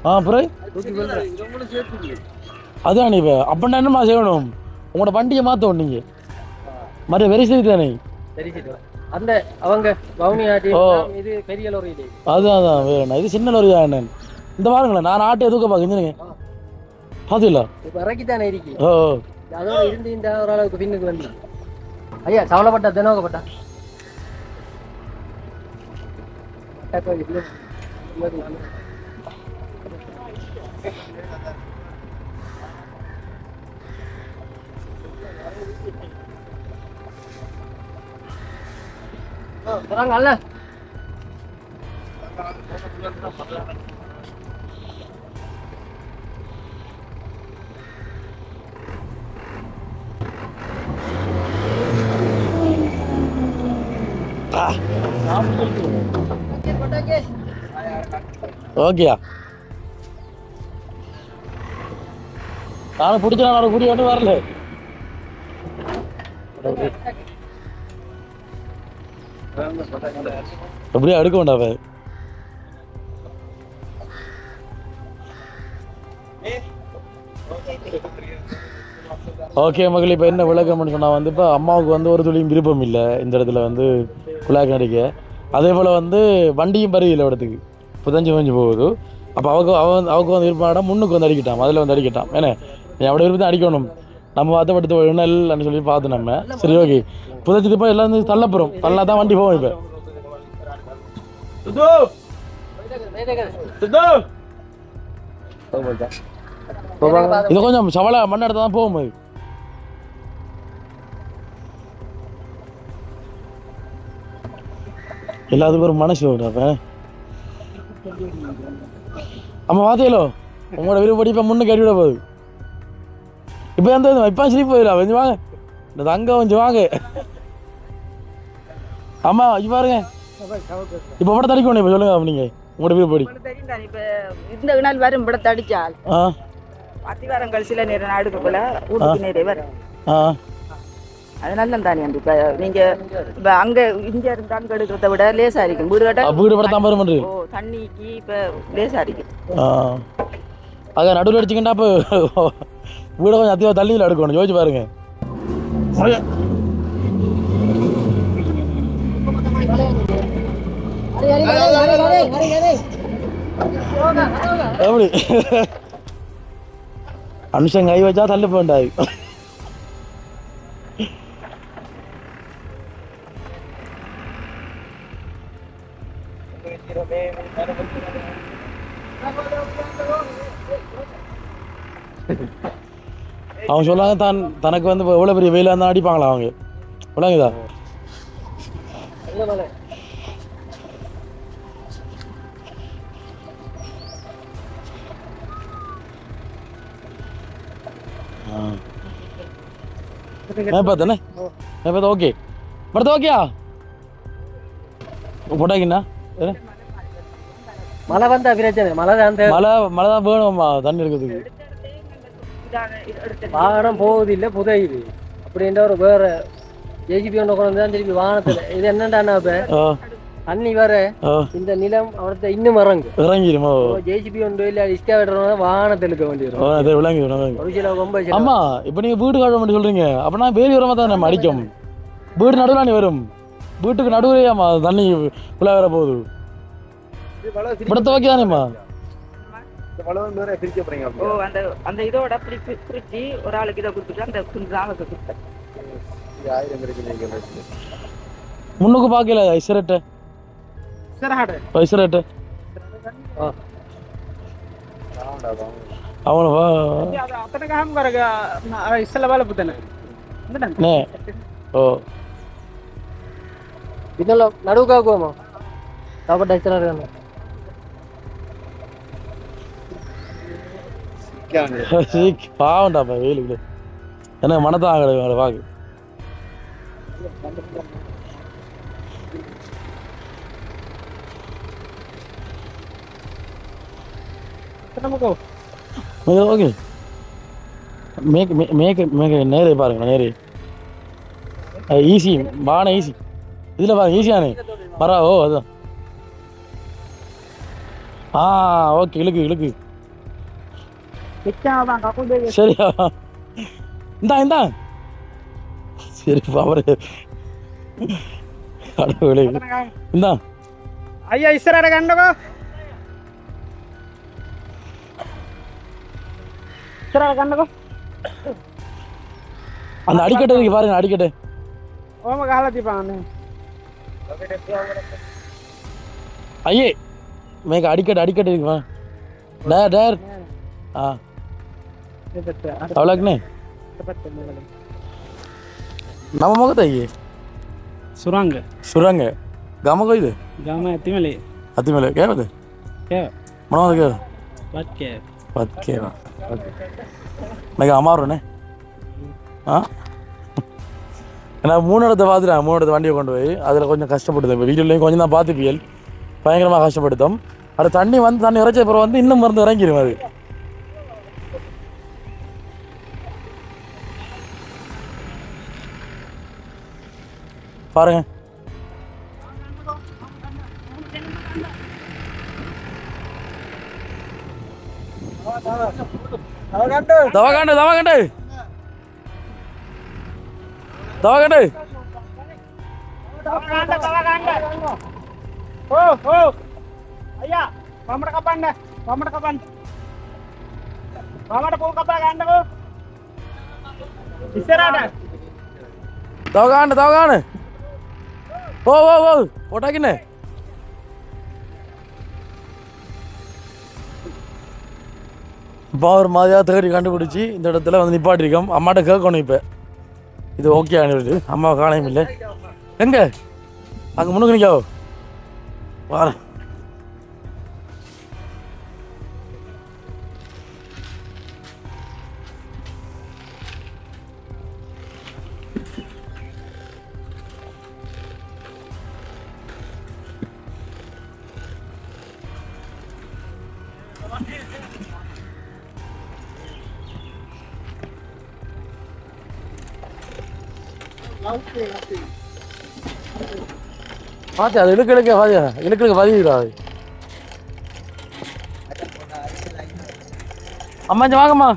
ஆ அப்புறம் அதான் இப்போ அப்படின்னா என்னமா செய்யணும் உங்களோட வண்டியை மாற்றணும் நீங்கள் மறு வெரி சரி தானே தெரிஞ்சிட்டு அந்த அவங்க பவுனி ஆட்டி இது பெரிய லோரி இது அதான் வேணும் இது சின்ன லோரி தான் இந்த பாருங்களேன் நான் ஆட்டை தூக்க பார்க்குறேன் பார்த்தீங்களா இப்போ இறக்கி தானே இருக்கு ஓ அதோட இருந்து இந்த ஓரளவுக்கு பின்னுக்கு வந்து ஐயா சவளப்பட்டா தினோகப்பட்டா அல்ல ஓகேயா நானும் பிடிச்சா நான் கூடிய ஒன்றும் வரல அப்படியே அடுக்க வேண்டாம் ஓகே மகள் இப்போ என்ன விளக்கம்னு சொன்னால் வந்து இப்போ அம்மாவுக்கு வந்து ஒரு துளியும் விருப்பம் இல்லை இந்த இடத்துல வந்து குழாய் நடிக்க அதே போல் வந்து வண்டியும் பருவில்லை இடத்துக்கு புதஞ்சு புதஞ்சு போகுது அப்போ அவருக்கு வந்து விருப்பம் முன்னுக்கு வந்து அடிக்கிட்டான் அதில் வந்து அடிக்கிட்டான் ஏன்னா நீ அவட விருப்பத்தை அடிக்கணும் நம்ம வாத்தப்படுத்த இல்லைன்னு சொல்லி பார்த்து நம்ம சரி ஓகே புதைச்சிட்டு போய் எல்லாம் வந்து தள்ளப்புறோம் தள்ளா தான் வண்டி போவோம் இப்போ இது கொஞ்சம் சவலை மண் எடுத்து தான் போகும் எல்லாத்துக்கும் ஒரு மனசு அப்ப அம்மா வாத்தியலோ உங்களோட விருப்பப்படி இப்போ முன்னுக்கு அடிவிட போகுது இப்போ எந்த இப்போ சரி போயிடலாம் கொஞ்சம் வாங்க இந்த தங்க கொஞ்சம் வாங்க ஆமா இது பாருங்க இப்போ படம் தடிக்கணும் இப்போ சொல்லுங்க நீங்க உங்களோட விருப்பப்படி இப்போ இந்த நாள் வரும் படத்தை அடிச்சால் அத்திவாரங்கள் சில நேரம் அடுக்கக்குள்ள ஊருக்கு நேரே வரும் அது நல்ல தானே இப்போ நீங்க இப்போ அங்க இங்க இருந்து அங்க எடுக்கிறத விட லேசா இருக்கும் வீடு கட்ட வீடு படம் தான் வரும் தண்ணிக்கு இப்போ லேசா இருக்கும் அதான் நடுவில் அடிச்சுக்கிட்டா இப்போ வீட கொஞ்சம் அத்தியாவ தள்ளியில் எடுக்கணும் யோசிச்சு பாருங்க எப்படி அனுஷன் கை வச்சா தள்ளி போண்டாய் அவங்க சொல்லாங்க தனக்கு வந்து எவ்வளோ பெரிய வெயிலாக இருந்தால் அடிப்பாங்களா அவங்க விளங்குதா பார்த்தேனே பார்த்தா ஓகே படுத்த ஓகேயா போட்டாங்கண்ணா மழை வந்தா பிரச்சனை மழை தான் வேணும்மா தண்ணி இருக்கிறதுக்கு வாகனம் போகுதில்லை புதையுது அப்படின்ற ஒரு வேற ஜேசிபி ஒன்று கொண்டு தான் திருப்பி வாகனத்துல இது என்னண்டானா இப்ப தண்ணி வர இந்த நிலம் அவர்த்த இன்னும் இறங்கிடுமோ ஜேசிபி ஒன்று இல்லை இஷ்டாவிடுறவங்க வாகனத்தில் இருக்க வேண்டியது ரொம்ப ஆமா இப்போ நீங்க வீடு காட்ட மட்டும் சொல்றீங்க அப்படின்னா வேலி உரமா தான் நம்ம அடிக்கும் வீடு நடுவில் வரும் வீட்டுக்கு நடுவுலையாமா தண்ணி உள்ள வர போகுது படத்தை ஓகே தானேம்மா அந்த இதோட பிரிச்சு ஒரு ஆளுக்கு இதை கொடுத்துட்டு அந்த கிராமத்தை கொடுத்தேன் முன்னுக்கு பார்க்கல ஐசரட்டை ஐசரட்டை அவனவா ஓ இதெல்லாம் நடுவுக்காக்குவோமா சாப்பாட்டு ஐசரா இருக்காங்க பாவண்டாப்பா வெயிலுக்கு என்ன மனத்தான் கிடையாது வாக்கு ஓகே நேரே பாருங்க நேரே ஈஸி பானை ஈஸி இதில் பாருங்க ஈஸியானே பரவா ஓ அதுதான் ஓகே இழுக்கு சரியா இந்தா சரி பாவரே கடவுளே இந்தா ஐயா இசரட கண்டகோ இசரட கண்டகோ அந்த அடிக்கட்டைக்கு பாருங்க அடிக்கட்டை ஓம காலத்திப்பாங்க ஐயே மேக அடிக்கட்டை இருக்குமா டேர் ஆ அவளாக்குனே நம்ம முகத்தை ஐயே சுரங்க ගම කොයිද? ගම ඇතිමලේ. අතිමල කෑවද? කෑව. මොනවද කෑව? වත් කෑව. වත් කෑවා. මේක අමාරුනේ. நான் 3 இடத்த பார்த்துட்டேன். 3 இடத்த வண்டியை கொண்டு போய் அதில் கொஞ்சம் கஷ்டப்படுது. இப்போ வீட்டிலையும் கொஞ்சம் தான் பார்த்துப்பியல் பயங்கரமாக கஷ்டப்படுத்தோம். அது தண்ணி இறைச்ச அப்புறம் வந்து இன்னும் மருந்து இறங்கிடும் அது. பாருங்க දවගන්න අයියා වමට කපන්න වමට කපන්න වමට පොල් කපලා ගන්නකෝ ඉස්සරහට දවගන්න போட்டாக்கினே இப்போ ஒரு மாதிரியாக தேடி கண்டுபிடிச்சி இந்த இடத்துல வந்து நிப்பாட்டிருக்கோம். அம்மாட்ட கேட்கணும் இப்போ இது ஓகே ஆனிடுது. அம்மா காணையும் இல்லை எங்கே அங்கே முன்னுக்கு நிற்காவோ வார பாத்தியா அது இழுக்க பாதியா இழுக்க பதிவிடா அது. அம்மா இங்க வாங்கம்மா.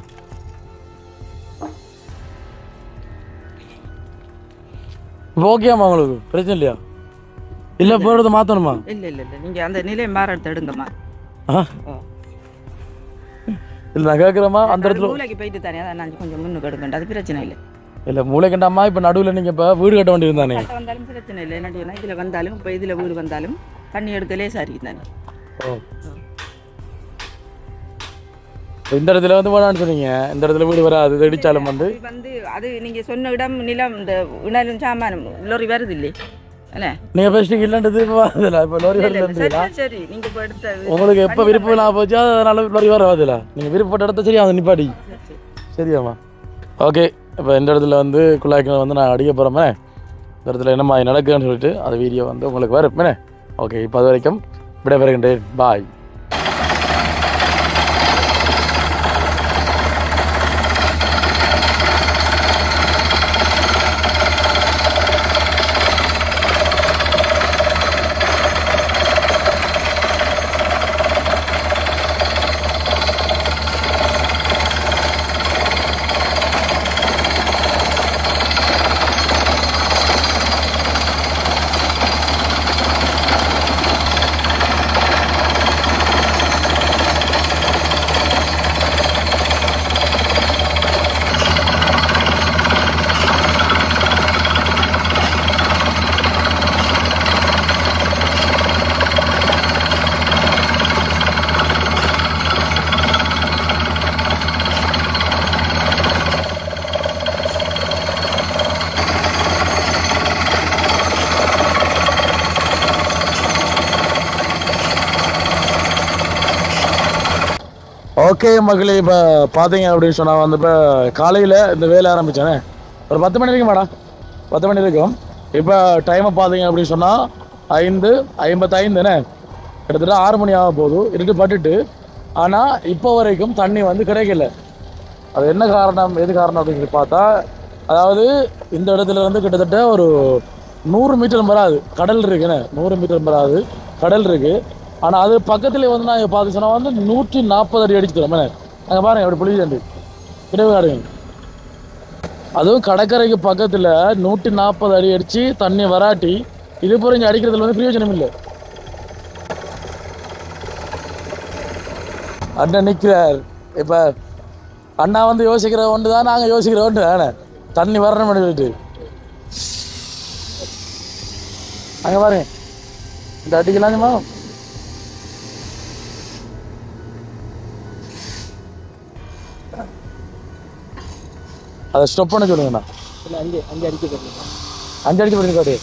இப்போ ஓகேம்மா உங்களுக்கு பிரச்சனை இல்லையா? இல்லை போகிறத மாற்றணுமா? இல்லை நீங்கள் அந்த நிலையை மாறத்தை எடுங்கம்மா. இல்லை நான் கேட்குறேம்மா அந்த இடத்துல மூளைக்கு போயிட்டு தானே அதான் நான் கொஞ்சம் முன்னுக்கு எடுக்கണ്ട அது பிரச்சனை இல்லை. இல்லை மூளைக்கண்டாம்மா இப்போ நடுவில் நீங்கள் இப்போ வீடு கட்ட வேண்டியிருந்தானே வந்தாலும் பிரச்சனை இல்லை. என்ன இதில் வந்தாலும் இப்போ இதில் வீடு வந்தாலும் தண்ணி எடுக்கலே சாரி தானே. இந்த இடத்துல வந்து வேணான்னு சொன்னீங்க. இந்த இடத்துல வீடு வராது இது இடிச்சாலும் வந்து அது நீங்கள் சொன்ன இடம் நிலம் இந்த இணலும் சாமானம் லோரி வருது இல்லை என்ன நீங்கள் ஃபஸ்ட்டுக்கு இல்லைன்றது இப்போ வரதில்ல. இப்போ லோரி வரல சரி நீங்கள் இப்போ எடுத்த உங்களுக்கு எப்போ விருப்பம் நான் போச்சு அதனால லோரி வர வரதில்ல. நீங்கள் விருப்பப்பட்ட இடத்த சரி அதை நிப்பாடி சரியாம்மா. ஓகே இப்போ இந்த இடத்துல வந்து குழாய்க்கு வந்து நான் அடிக்க போகிறோமே இந்த இடத்துல என்ன மாதிரி நடக்குதுன்னு சொல்லிட்டு அந்த வீடியோ வந்து உங்களுக்கு வருமே. ஓகே இப்போ அது வரைக்கும் விடைபெறுகின்றேன். பாய். ஓகே மக்களே இப்போ பார்த்தீங்க அப்படின்னு சொன்னால் வந்து இப்போ காலையில் இந்த வேலை ஆரம்பித்தேனே ஒரு 10 மணி வரைக்கும் மேடம் 10 மணி வரைக்கும். இப்போ டைமை பார்த்தீங்க அப்படின்னு சொன்னால் 5:55 கிட்டத்தட்ட 6 மணி ஆக போகுது இருட்டு பட்டுட்டு. ஆனால் இப்போ வரைக்கும் தண்ணி வந்து கிடைக்கல. அது என்ன காரணம் எது காரணம் அப்படின்னு சொல்லி பார்த்தா அதாவது இந்த இடத்துல இருந்து கிட்டத்தட்ட ஒரு 100 மீட்டர் வராது கடல் இருக்குன்னு 100 மீட்டர் வராது கடல் இருக்குது. ஆனால் அது பக்கத்துலேயே வந்து நான் பார்த்து சொன்னால் வந்து 140 அடி அடிச்சு தரோம். அங்கே பாருங்கள் எப்படி புளியுது கிடையாது பாருங்க. அதுவும் கடற்கரைக்கு பக்கத்தில் 140 அடி அடித்து தண்ணி வராட்டி இது போகிற இங்கே அடிக்கிறதுல வந்து பிரயோஜனம் இல்லை. அண்ணன் நிற்கிறார். இப்போ அண்ணா வந்து யோசிக்கிற ஒன்று தான் நாங்கள் யோசிக்கிற ஒன்று தானே தண்ணி வரணும் சொல்லிட்டு அங்கே பாருங்க இந்த அடிக்கலாமா அதை ஸ்டாப் பண்ண சொல்லுங்கண்ணா. அஞ்சு அடிக்க போயிருங்க. 5 அடிக்க போயிருங்க காட்டு.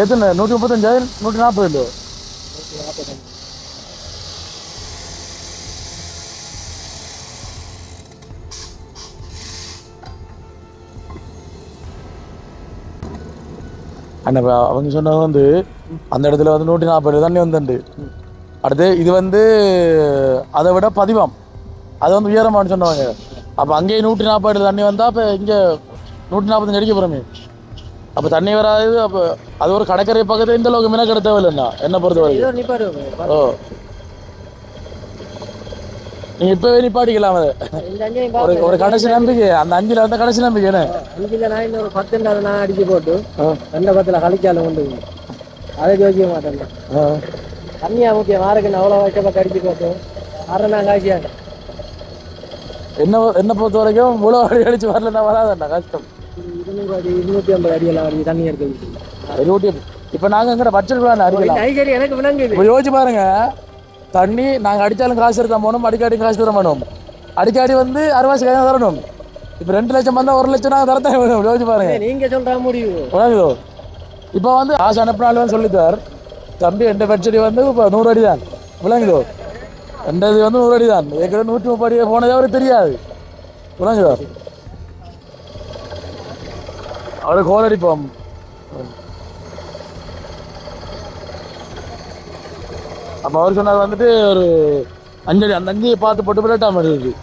எத்தனை 135 140 இல்லை? அண்ணா அவங்க சொன்னது வந்து அந்த இடத்துல வந்து 140 தண்ணி வந்துண்டு. அடுத்து இது வந்து அதை விட பதிவாம், அது வந்து உயரமானு சொன்னவங்க. அப்போ அங்கேயே 140 தண்ணி வந்தால் அப்போ இங்கே 145 அடிக்க போகிறோமே. அப்போ தண்ணி வராது. அப்போ அது ஒரு கடற்கரை பக்கத்தில் இந்த அளவுக்கு மீனாக கிடைத்த தேவையில்லைண்ணா என்னை பொறுத்த வரைக்கும். ஓ நீங்கள் இப்போவே நிப்பாட்டிக்கலாம். அது ஒரு கடைசி நம்பிக்கை, அந்த 5ல் வந்து கடைசி நம்பிக்கை. என்ன 5ல் நான் இன்னொரு 10 நான் அடிச்சு போட்டு 2 கழிச்சாலும் கொண்டு அதை யோசிக்க மாட்டேன். தண்ணியா முக்கியம் மாறுக்கு அவ்வளோ வைக்கப்பட்ட அடிச்சு போட்டு அரை காய்ச்சியாங்க. என்ன பொறுத்த வரைக்கும் இவ்வளோ அடி அடிச்சு வரலன்னா வராதுண்ணா, கஷ்டம். 200 அடி 250 அடியெல்லாம் அடி தண்ணி எடுத்து இப்போ நாங்கள் எங்கட பட்ஜெட் அடிக்கலாம். எனக்கு விளங்குது. இப்போ யோசிச்சு பாருங்க, தண்ணி நாங்கள் அடித்தாலும் காசு எடுத்தா போகணும், அடிக்காடி காசு தர வேணும். அடிக்காடி வந்து அரைவாசி கையாக தரணும். இப்போ 2 லட்சம் வந்தால் 1 லட்சம் நாங்கள் தரத்தான் வேணும். யோசிச்சு பாருங்க. நீங்கள் சொல்கிற முடிவு வணங்குதோ. இப்போ வந்து காசு அனுப்பினாலும் வந்து சொல்லித்தார் தம்பி எந்த பட்ஜெட் வந்து இப்போ 100 அடி தான் விளங்குதோ. எந்த இது வந்து 100 அடி தான். ஏற்கனவே 130 அடி போனதே அவருக்கு தெரியாது. விளங்குதோ. அவருக்கு கோல் அடிப்போம். அப்போ அவர் சொன்னார் வந்துட்டு ஒரு 5 அடி, அந்த 5 பார்த்து போட்டு பிளேட்டா மாதிரி இருக்கு.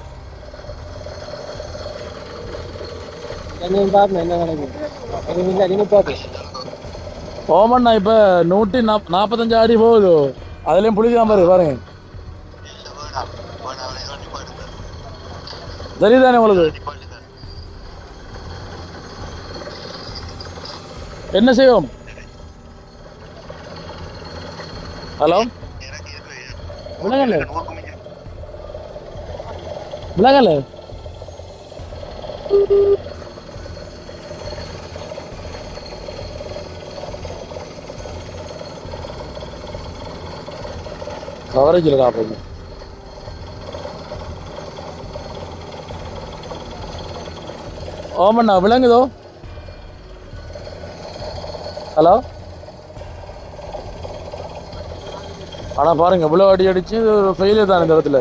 என்ன நடக்குது ஓமண்ணா இப்போ 145 அடி போகுது. அதுலேயும் புளிக்கலாம் பாருங்க. சரிதானே உங்களுக்கு? என்ன செய்வோம்? ஹலோ விலகல விலகல கவரேஜ் இல்லைடா. அப்போ ஓமண்ணா விளங்குதோ? ஹலோ ஆனால் பாருங்க இவ்வளோ அடி அடிச்சு ஒரு ஃபெயிலியர் தான் இந்த இடத்துல.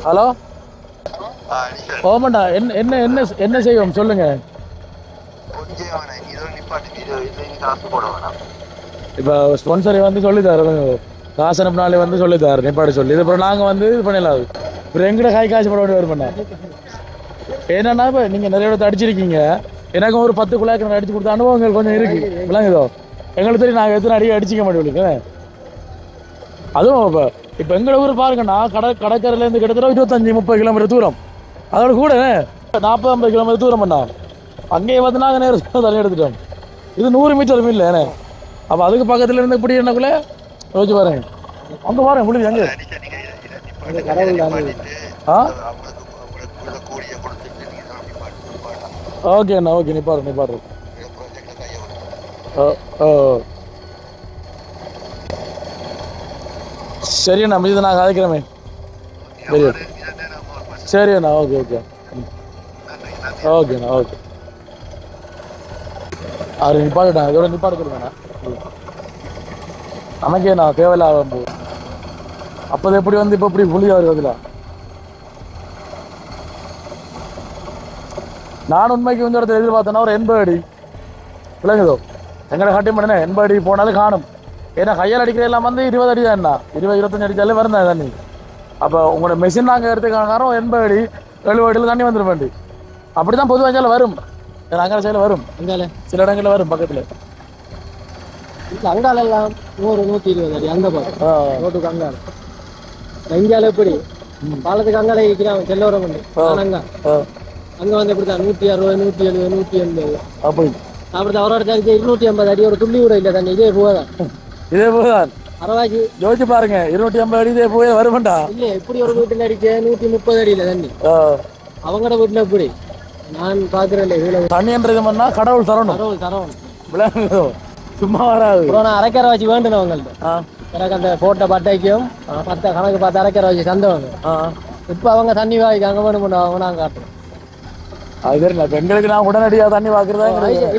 ஹலோ ஓமண்ணா என்ன என்ன என்ன என்ன செய்வோம் சொல்லுங்க. இப்போ ஸ்பான்சரை வந்து சொல்லித்தாரு, காசு அனுப்பினாலே வந்து சொல்லித்தாரு நிப்பாடி சொல்லி. இது அப்புறம் நாங்கள் வந்து இது பண்ணிடலாம். அப்புறம் எங்கட காசு போட வேண்டிய வருமாண்ணா. என்னன்னா இப்போ நீங்கள் நிறைய இடத்த அடிச்சிருக்கீங்க, எனக்கும் ஒரு 10 குழாய்க்கு அடிச்சு கொடுத்த அனுபவங்கள் கொஞ்சம் இருக்கு. விளங்குதோ? எங்களுக்கு தெரியும் நாங்கள் எத்தனை அடி அடிச்சிக்க மாட்டோம். அதுவும் இப்போ எங்களை ஊர் பாருங்கண்ணா, கடற்கரையிலேருந்து கிட்டத்தட்ட 25-30 கிலோமீட்டர் தூரம். அதோட கூட 40-50 கிலோமீட்டர் தூரம் பண்ணா. அங்கேயே வந்து நாங்கள் நேரம் தண்ணி எடுத்துட்டோம். இது 100 மீட்டர் இல்லை. ஏன்னா அப்போ அதுக்கு பக்கத்தில் இருந்து இப்படி என்னக்குள்ளே யோசிச்சு பாருங்க. அங்கே பாருங்க முடியுது அங்கே. ஓகேண்ணா ஓகே. நிப்பாடு. சரிண்ணா இது நான் கதைக்கிறேமே. சரிண்ணா ஓகே ஓகேண்ணா ஓகே. அவர் நிப்பாடுண்ணா, இதோட நிப்பாடு சொல்லுங்கண்ணா. நமக்கே நான் தேவையில்ல போது அப்போது எப்படி வந்து இப்போ இப்படி புளியாக வருதுல. நான் உண்மைக்கு இந்த இடத்துல எதிர்பார்த்தேன்னா ஒரு 80 அடி விளங்குதோ. எங்களை கட்டி பண்ணேன் 80 அடி போனாலும் காணும். ஏன்னா கையால் அடிக்கிறதெல்லாம் வந்து 20 அடி தான். 20-25 அடிச்சாலே வருந்தா தண்ணி. அப்போ உங்களோட மெஷின் நாங்கள் எடுத்துக்காரம் 80 அடி 70 அடியில் தண்ணி வந்துடும் வேண்டி. அப்படி தான் பொதுவாக வச்சாலும் வரும். அங்கே சைடில் வரும், சில இடங்களில் வரும் பக்கத்தில். அங்காலெல்லாம் 100-120 அடி அங்கே பார்க்கும் ரோட்டுக்கு அங்கால. இந்தியாவில் எப்படி பாலத்துக்கு அங்கால இருக்கிறான் செல்லோரம் பண்ணி அங்கே வந்து எப்படி தான் 160-170-180 அப்படி அப்படி அவரோட 250 அடி ஒரு துள்ளி கூட இல்லை தண்ணி. இதே போதான். அரைவாசி யோசிச்சு பாருங்க 250 அடி இதே போய் வருமாண்டா. இல்லை எப்படி ஒரு வீட்டில் அடிக்க 130 அடியில் தண்ணி அவங்களோட வீட்டில் எப்படி நான் பார்க்குறேன் இவ்வளோ தண்ணின்றது பண்ணா கடவுள் தரணும். தரவும் விளையாடுதோ சும்மா வராது. அப்புறம் நான் அரைக்கரை வச்சு வேண்டுனேன் அவங்கள்ட்ட. எனக்கு அந்த போட்ட பட்டைக்கும் மற்ற கணக்கு பார்த்து அரைக்கரை வச்சு சந்தவங்க. இப்போ அவங்க தண்ணி வாய்க்கு அங்கே வேணும் அவங்க நான் காட்டுறேன். அது தெரியல பெண்களுக்கு நான் உடனடியாக தண்ணி வாக்குறதா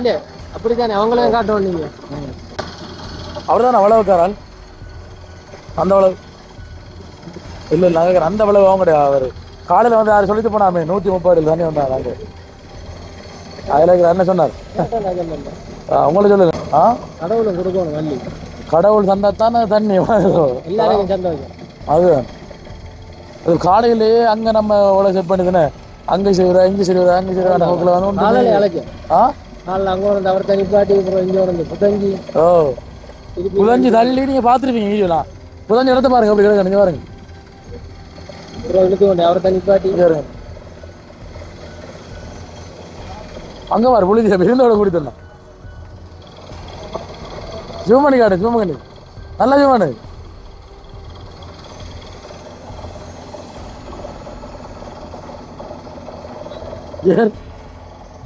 இல்லை அப்படித்தானே அவங்களையும் காட்டுவோம் நீங்கள். அவர் தான் அவ்வளவுக்காரால் அந்த அளவு இல்லை இல்லை அந்த அளவு அவங்க கிடையாது. அவர் காலையில் வந்து யார் சொல்லிட்டு போனாமே 130 அடி தண்ணி வந்தாங்க. நாங்கள் அதில் என்ன சொன்னார் உங்களுக்கு சொல்லுங்க. கடவுளும் கொடுக்கணும் வள்ளி கடவுள் தந்தாத்தானே தண்ணி எல்லாருக்கும் சந்தோஷம். அதுதான் அது காலையிலேயே அங்கே நம்ம உலக செட் பண்ணிதானே அங்கே செய்வா இங்கே செய்வா அங்கே செய்வா நமக்குள்ள வந்து காலையில் அழைக்கும். காலையில் அங்கே வந்து அவர் தண்ணி பாட்டி அப்புறம் இங்கே வந்து புதஞ்சி புதஞ்சி தள்ளி நீங்கள் பார்த்துருப்பீங்க வீடியோலாம். புதஞ்சி இடத்த பாருங்க அப்படி கிடையாது நீங்கள் பாருங்க. அப்புறம் இழுத்து கொண்டு அவர் தண்ணி பாட்டி பாருங்க அங்கே பாரு புளிஞ்ச விருந்தோட குடித்தரலாம். ஜூமணி காடு ஜூமணி நல்ல ஜூமணி.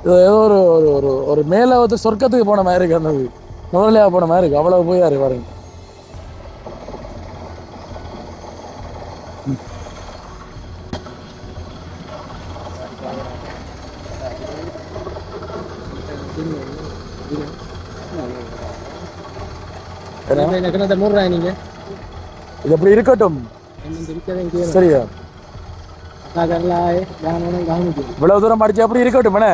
ஏதோ ஒரு ஒரு ஒரு மேலே வந்து சொர்க்கத்துக்கு போன மாதிரி இருக்கு. அந்த முதலையா போன மாதிரி இருக்கு. அவ்வளவு போயாரு பாருங்க. நீங்க இது எப்படி இருக்கட்டும் சரியா? இவ்வளவு தூரம் படிச்சு அப்படி இருக்கட்டும். என்ன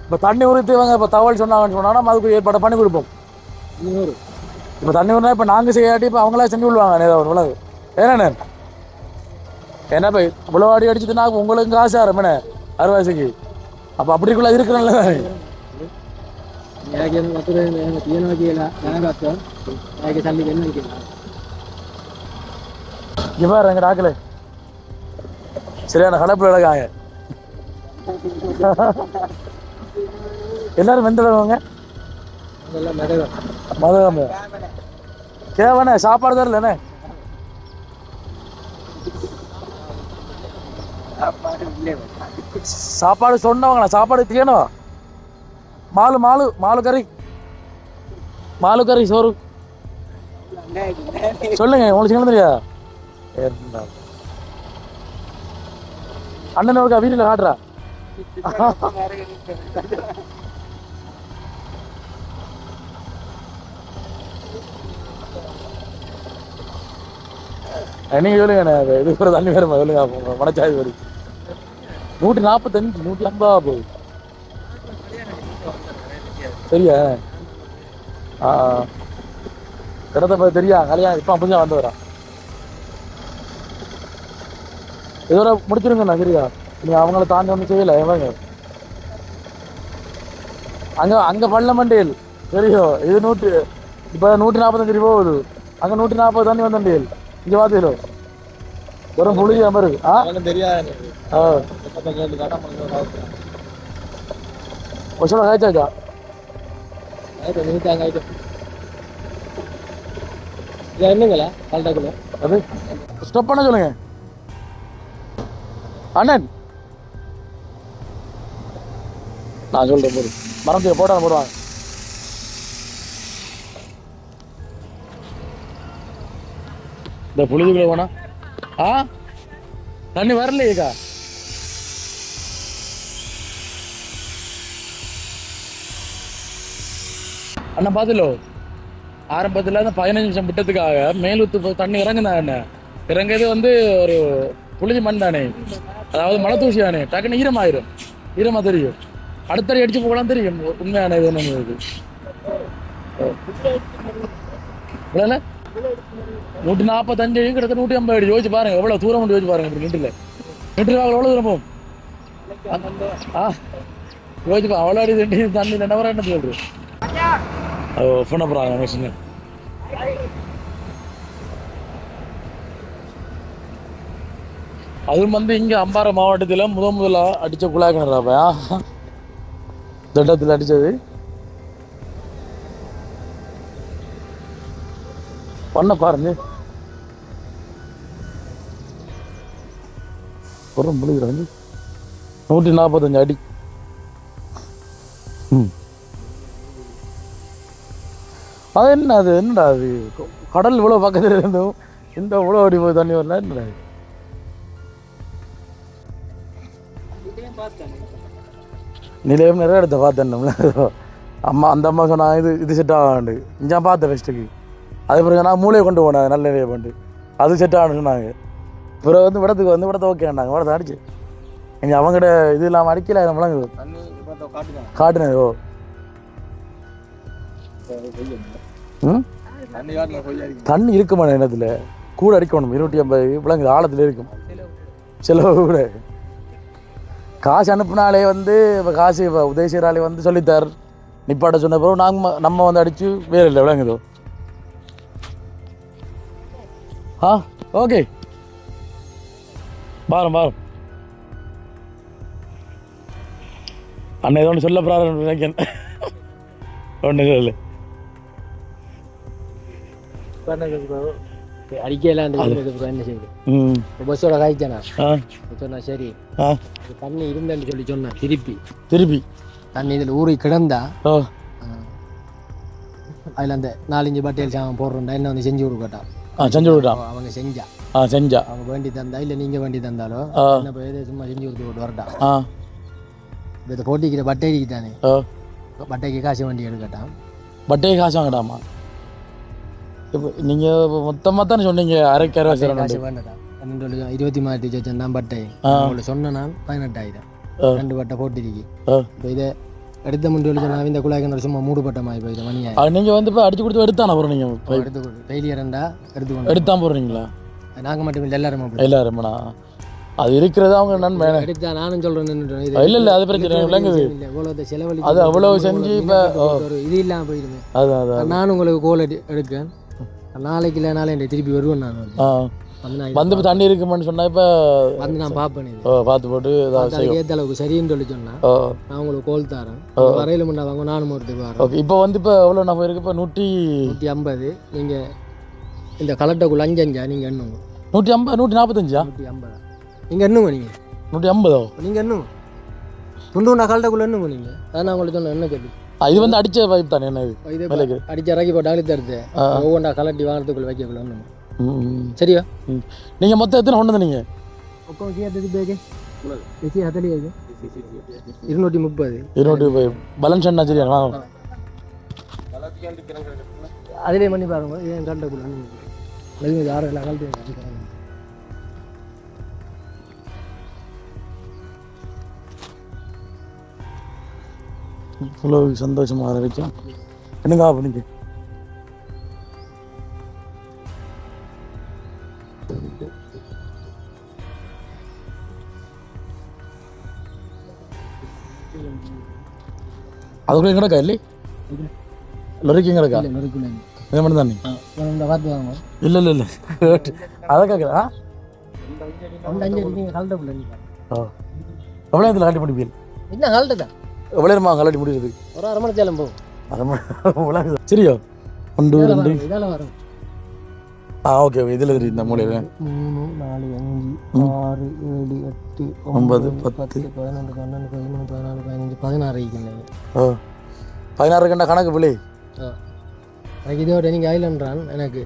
இப்போ தண்ணி ஊற்றிவாங்க. இப்போ தகவல் சொன்னாங்கன்னு சொன்னா அதுக்கு ஏற்பாடு பண்ணி கொடுப்போம். இப்போ தண்ணி ஊறினா இப்போ நாங்கள் செய்யாட்டி இப்போ அவங்களா செஞ்சு விடுவாங்க. ஏதாவது இவ்வளவு ஏன்னா ஏன்னா இப்போ இவ்வளோ அடி அடிச்சுதுன்னா உங்களுக்கு காசு ஆரம்பின அரைவாசிக்கு. அப்போ அப்படிக்குள்ள இருக்கிறனால இவ்வாறு எங்க டாக்கல சரியான கலப்பு அழகாங்க. எல்லாரும் வெந்தவங்க மதுரமே கேவனே சாப்பாடு தரலண்ணே. சாப்பாடு சொன்னவங்களா சாப்பாடு தீயணும். மாலு மாலு மாலு கறி மாலு கறி சோறு சொல்லுங்க. உங்களுக்கு சின்ன தெரியா அண்ணன் ஒரு வீட்டில் காட்டுறா. நீங்க சொல்லுங்க இது கூட தண்ணி வேறுமா சொல்லுங்க. மனச்சாதி வரும் 145 150 போகுது சரியா? இடத்த பார்த்து தெரியா கல்யாணம் இப்போ அப்படிதான் வந்து வரான். இதோட முடிச்சிருங்கண்ணா சரியா? நீங்கள் அவங்கள தாண்டி ஒன்றும் செய்யலை எவங்க அங்கே அங்கே பள்ளமண்டியல் சரியோ? இது இப்போ 145 போகுது. அங்கே 140 தண்ணி வந்தண்டியல். இங்கே பார்த்தீங்களோ வெறும் புளிய மாதிரி தெரியாது. சொல்ல காய்ச்சாக்கா என்னங்களா கால்டாக்குள்ள அது ஸ்டாப் பண்ண சொல்லுங்க அண்ணன். நான் சொல்றேன் போது மரத்துக்கு போடுவாங்க. இந்த புளிதுக்குள்ள போனா தண்ணி வரலையேக்கா. அண்ணா பாத்துலோ ஆரம்பத்தில் அந்த 15 நிமிஷம் விட்டதுக்காக மேலூத்து தண்ணி இறங்குதான். என்ன இறங்குறது வந்து ஒரு புளிஞ்சி மண் தானே, அதாவது மலை தூசி தானே, டக்குன்னு ஈரமாயிரும். ஈரமாக தெரியும். அடுத்தடி அடிச்சு போகலாம் தெரியும் உண்மையான இது என்ன இது. 145 கிட்டத்தட்ட 150 அடி. யோசிச்சு பாருங்க எவ்வளவு தூரம் கொண்டு யோசிச்சு பாருங்க. இப்படி நின்று எவ்வளவு தூரம் போகும். யோசிச்சு அவ்வளோ அடி தண்ணி 2 ஹவர் என்ன சொல்றது. ஃபோன் அப்புறம் மிஷின் அதுவும் வந்து இங்கே அம்பாறை மாவட்டத்தில் முதல்ல அடித்த குழாய் கிணறாப்பா திட்டத்தில் அடித்தது. பண்ண பாருங்க ஒரு முடிக்கிறாங்க 145 அடி. அது என்ன அது என்னடா அது கடல் இவ்வளோ பக்கத்தில் இருந்தும் இந்த இவ்வளோ அடி போய் தண்ணி வரல என்னடா நிலையம் நிறைய இடத்த பார்த்தேன் அம்மா அந்த அம்மா சொன்னாங்க இது செட் ஆகாண்டு இங்கே பார்த்தேன் ஃபஸ்ட்டுக்கு அதே பிறகு நான் மூளையை கொண்டு போனேன் நல்ல நிறைய பண்ணிட்டு அது செட் ஆகணும்னு சொன்னாங்க. பிறகு வந்து விடத்தை ஓகேண்டாங்க விடத்தை அடிச்சு இங்கே அவங்ககிட்ட இது இல்லாமல் அடிக்கல நம்மளாங்க காட்டுனது. ஓ தண்ணி இருக்குமா இடத்துல கூட அடிக்கணும் 250 விலங்கு ஆழத்தில் இருக்கும். செலவு கூட காசு அனுப்புனாலே வந்து இப்போ காசு இப்போ உதவி செய்கிறாலே வந்து சொல்லித்தார் நிப்பாட்ட சொன்ன பிறகு நம்ம வந்து அடித்து வேறு இல்லை விளங்குதோ. ஓகே பாரம் அண்ணன் ஏதோ ஒன்று சொல்ல போகிறாரு நினைக்கிறேன். ஒன்றும் இல்லை அடிக்கலாம் என்ன செய்யுது பஸ்ஸோட காய்ச்சானா சொன்னா சரி தண்ணி இருந்தேன்னு சொல்லி சொன்னா திருப்பி தண்ணி இதில் ஊறி கிடந்தா அதில் அந்த 4-5 பட்டியல் சாமான் போடுறோம்டா என்ன வந்து செஞ்சு கொடுக்கட்டா செஞ்சு விட்டான் அவங்க செஞ்சா அவங்க வேண்டி தந்தா இல்லை நீங்கள் வேண்டி தந்தாலும் என்ன போய் சும்மா செஞ்சு கொடுத்து போட்டு வரட்டான். இப்போ இதை போட்டிக்கிற பட்டைக்கு தானே பட்டைக்கு காசு வண்டி எடுக்கட்டான். பட்டைக்கு காசு வாங்கட்டாமா? இப்போ நீங்கள் மொத்தமாக தானே சொன்னீங்க அரைக்கு காசு வேண்டடா 23,000 வச்சுருந்தான் பட்டை உங்களுக்கு சொன்ன நான் 18,000 2 பட்டை போட்டிருக்கு. இப்போ இதை எடுத்த முன்னாடி சொன்னால் இந்த குழாய்க்கு சும்மா மூடுபட்ட மாதிரி போயிடுது மணியா நீங்கள் வந்து இப்போ அடிச்சு கொடுத்து எடுத்தானே போகிறோம் நீங்கள் எடுத்து ஃபெயிலியரண்டா எடுத்துக்கொண்டு எடுத்தான் போடுறீங்களா? நாங்கள் மட்டும் இல்லை எல்லாருமே அது இருக்கிறது அவங்க நன்மை எடுத்தா நானும் சொல்கிறேன் இல்லை அது பிரச்சனை விளங்குது இவ்வளோ செலவழி அது அவ்வளோ செஞ்சு இப்போ இது இல்லாமல் போயிடுது. அதான் நானும் உங்களுக்கு கோல் எடுக்கேன் நாளைக்கு இல்லை நாளை திருப்பி வருவேன் நான் வந்து இப்போ தண்ணி இருக்குமான்னு சொன்னா இப்போ வந்து நான் பார்ப்பேன் பார்த்து போட்டு ஏற்ற அளவுக்கு சரின்னு சொல்லி சொன்னா நான் உங்களுக்கு கோல் தரேன் வரையில முன்னா வாங்க நானும் ஒருத்தருக்கு வரேன். ஓகே இப்போ வந்து இப்போ எவ்வளோ நம்ம இருக்கு இப்போ 150 நீங்கள் இந்த கலெக்டருக்குள்ள 5 நீங்கள் எண்ணுங்க 150 145 150 நீங்கள் எண்ணுங்க நீங்கள் 150 நீங்கள் எண்ணுங்க துண்டு கலெக்டருக்குள்ள எண்ணுங்க நீங்கள் அதான் உங்களுக்கு சொன்னேன் என்ன சொல்லி இது வந்து அடிச்ச பைப் தானே என்ன இது அடிச்சு இறக்கி போட்டு அழுத்தி எடுத்து ஒவ்வொன்றா கலட்டி வாரத்துக்குள்ள வைக்கக்குள்ள சரியா? நீங்கள் மொத்தம் எத்தனை கொண்டு வந்தீங்க? 230 பலன்ஸ் என்ன சரியா அதிலே பண்ணி பாருங்க ஏன் கலட்டக்குள்ள யாரும் கலட்டி இவ்வளோ சந்தோஷமாக இருக்கும் என்னங்க பண்ணிக்க அதுக்குள்ள கிடக்கா இல்லை லொரிக்கும் கிடக்கா இதை மட்டும் தானே இல்லை இல்லை இல்லை அதை கேட்குறா எவ்வளோ இதில் கலட்டி முடிப்பீங்க என்ன கலட்டுதான் எவ்வளோ நேரமா கலட்டி முடியுது? ஒரு அரை மணி நேரம் போகும். அரை மணி சரியா 1 2 இதெல்லாம் வரும். ஓகே இதில் இந்த மூலையில் 3 4 5 6 7 8 9 10 11 12 13 14 15 16 இருக்குங்க. 16 கண்டா கணக்கு பிள்ளை எனக்கு இதோட நீங்கள் ஐலன்றான் எனக்கு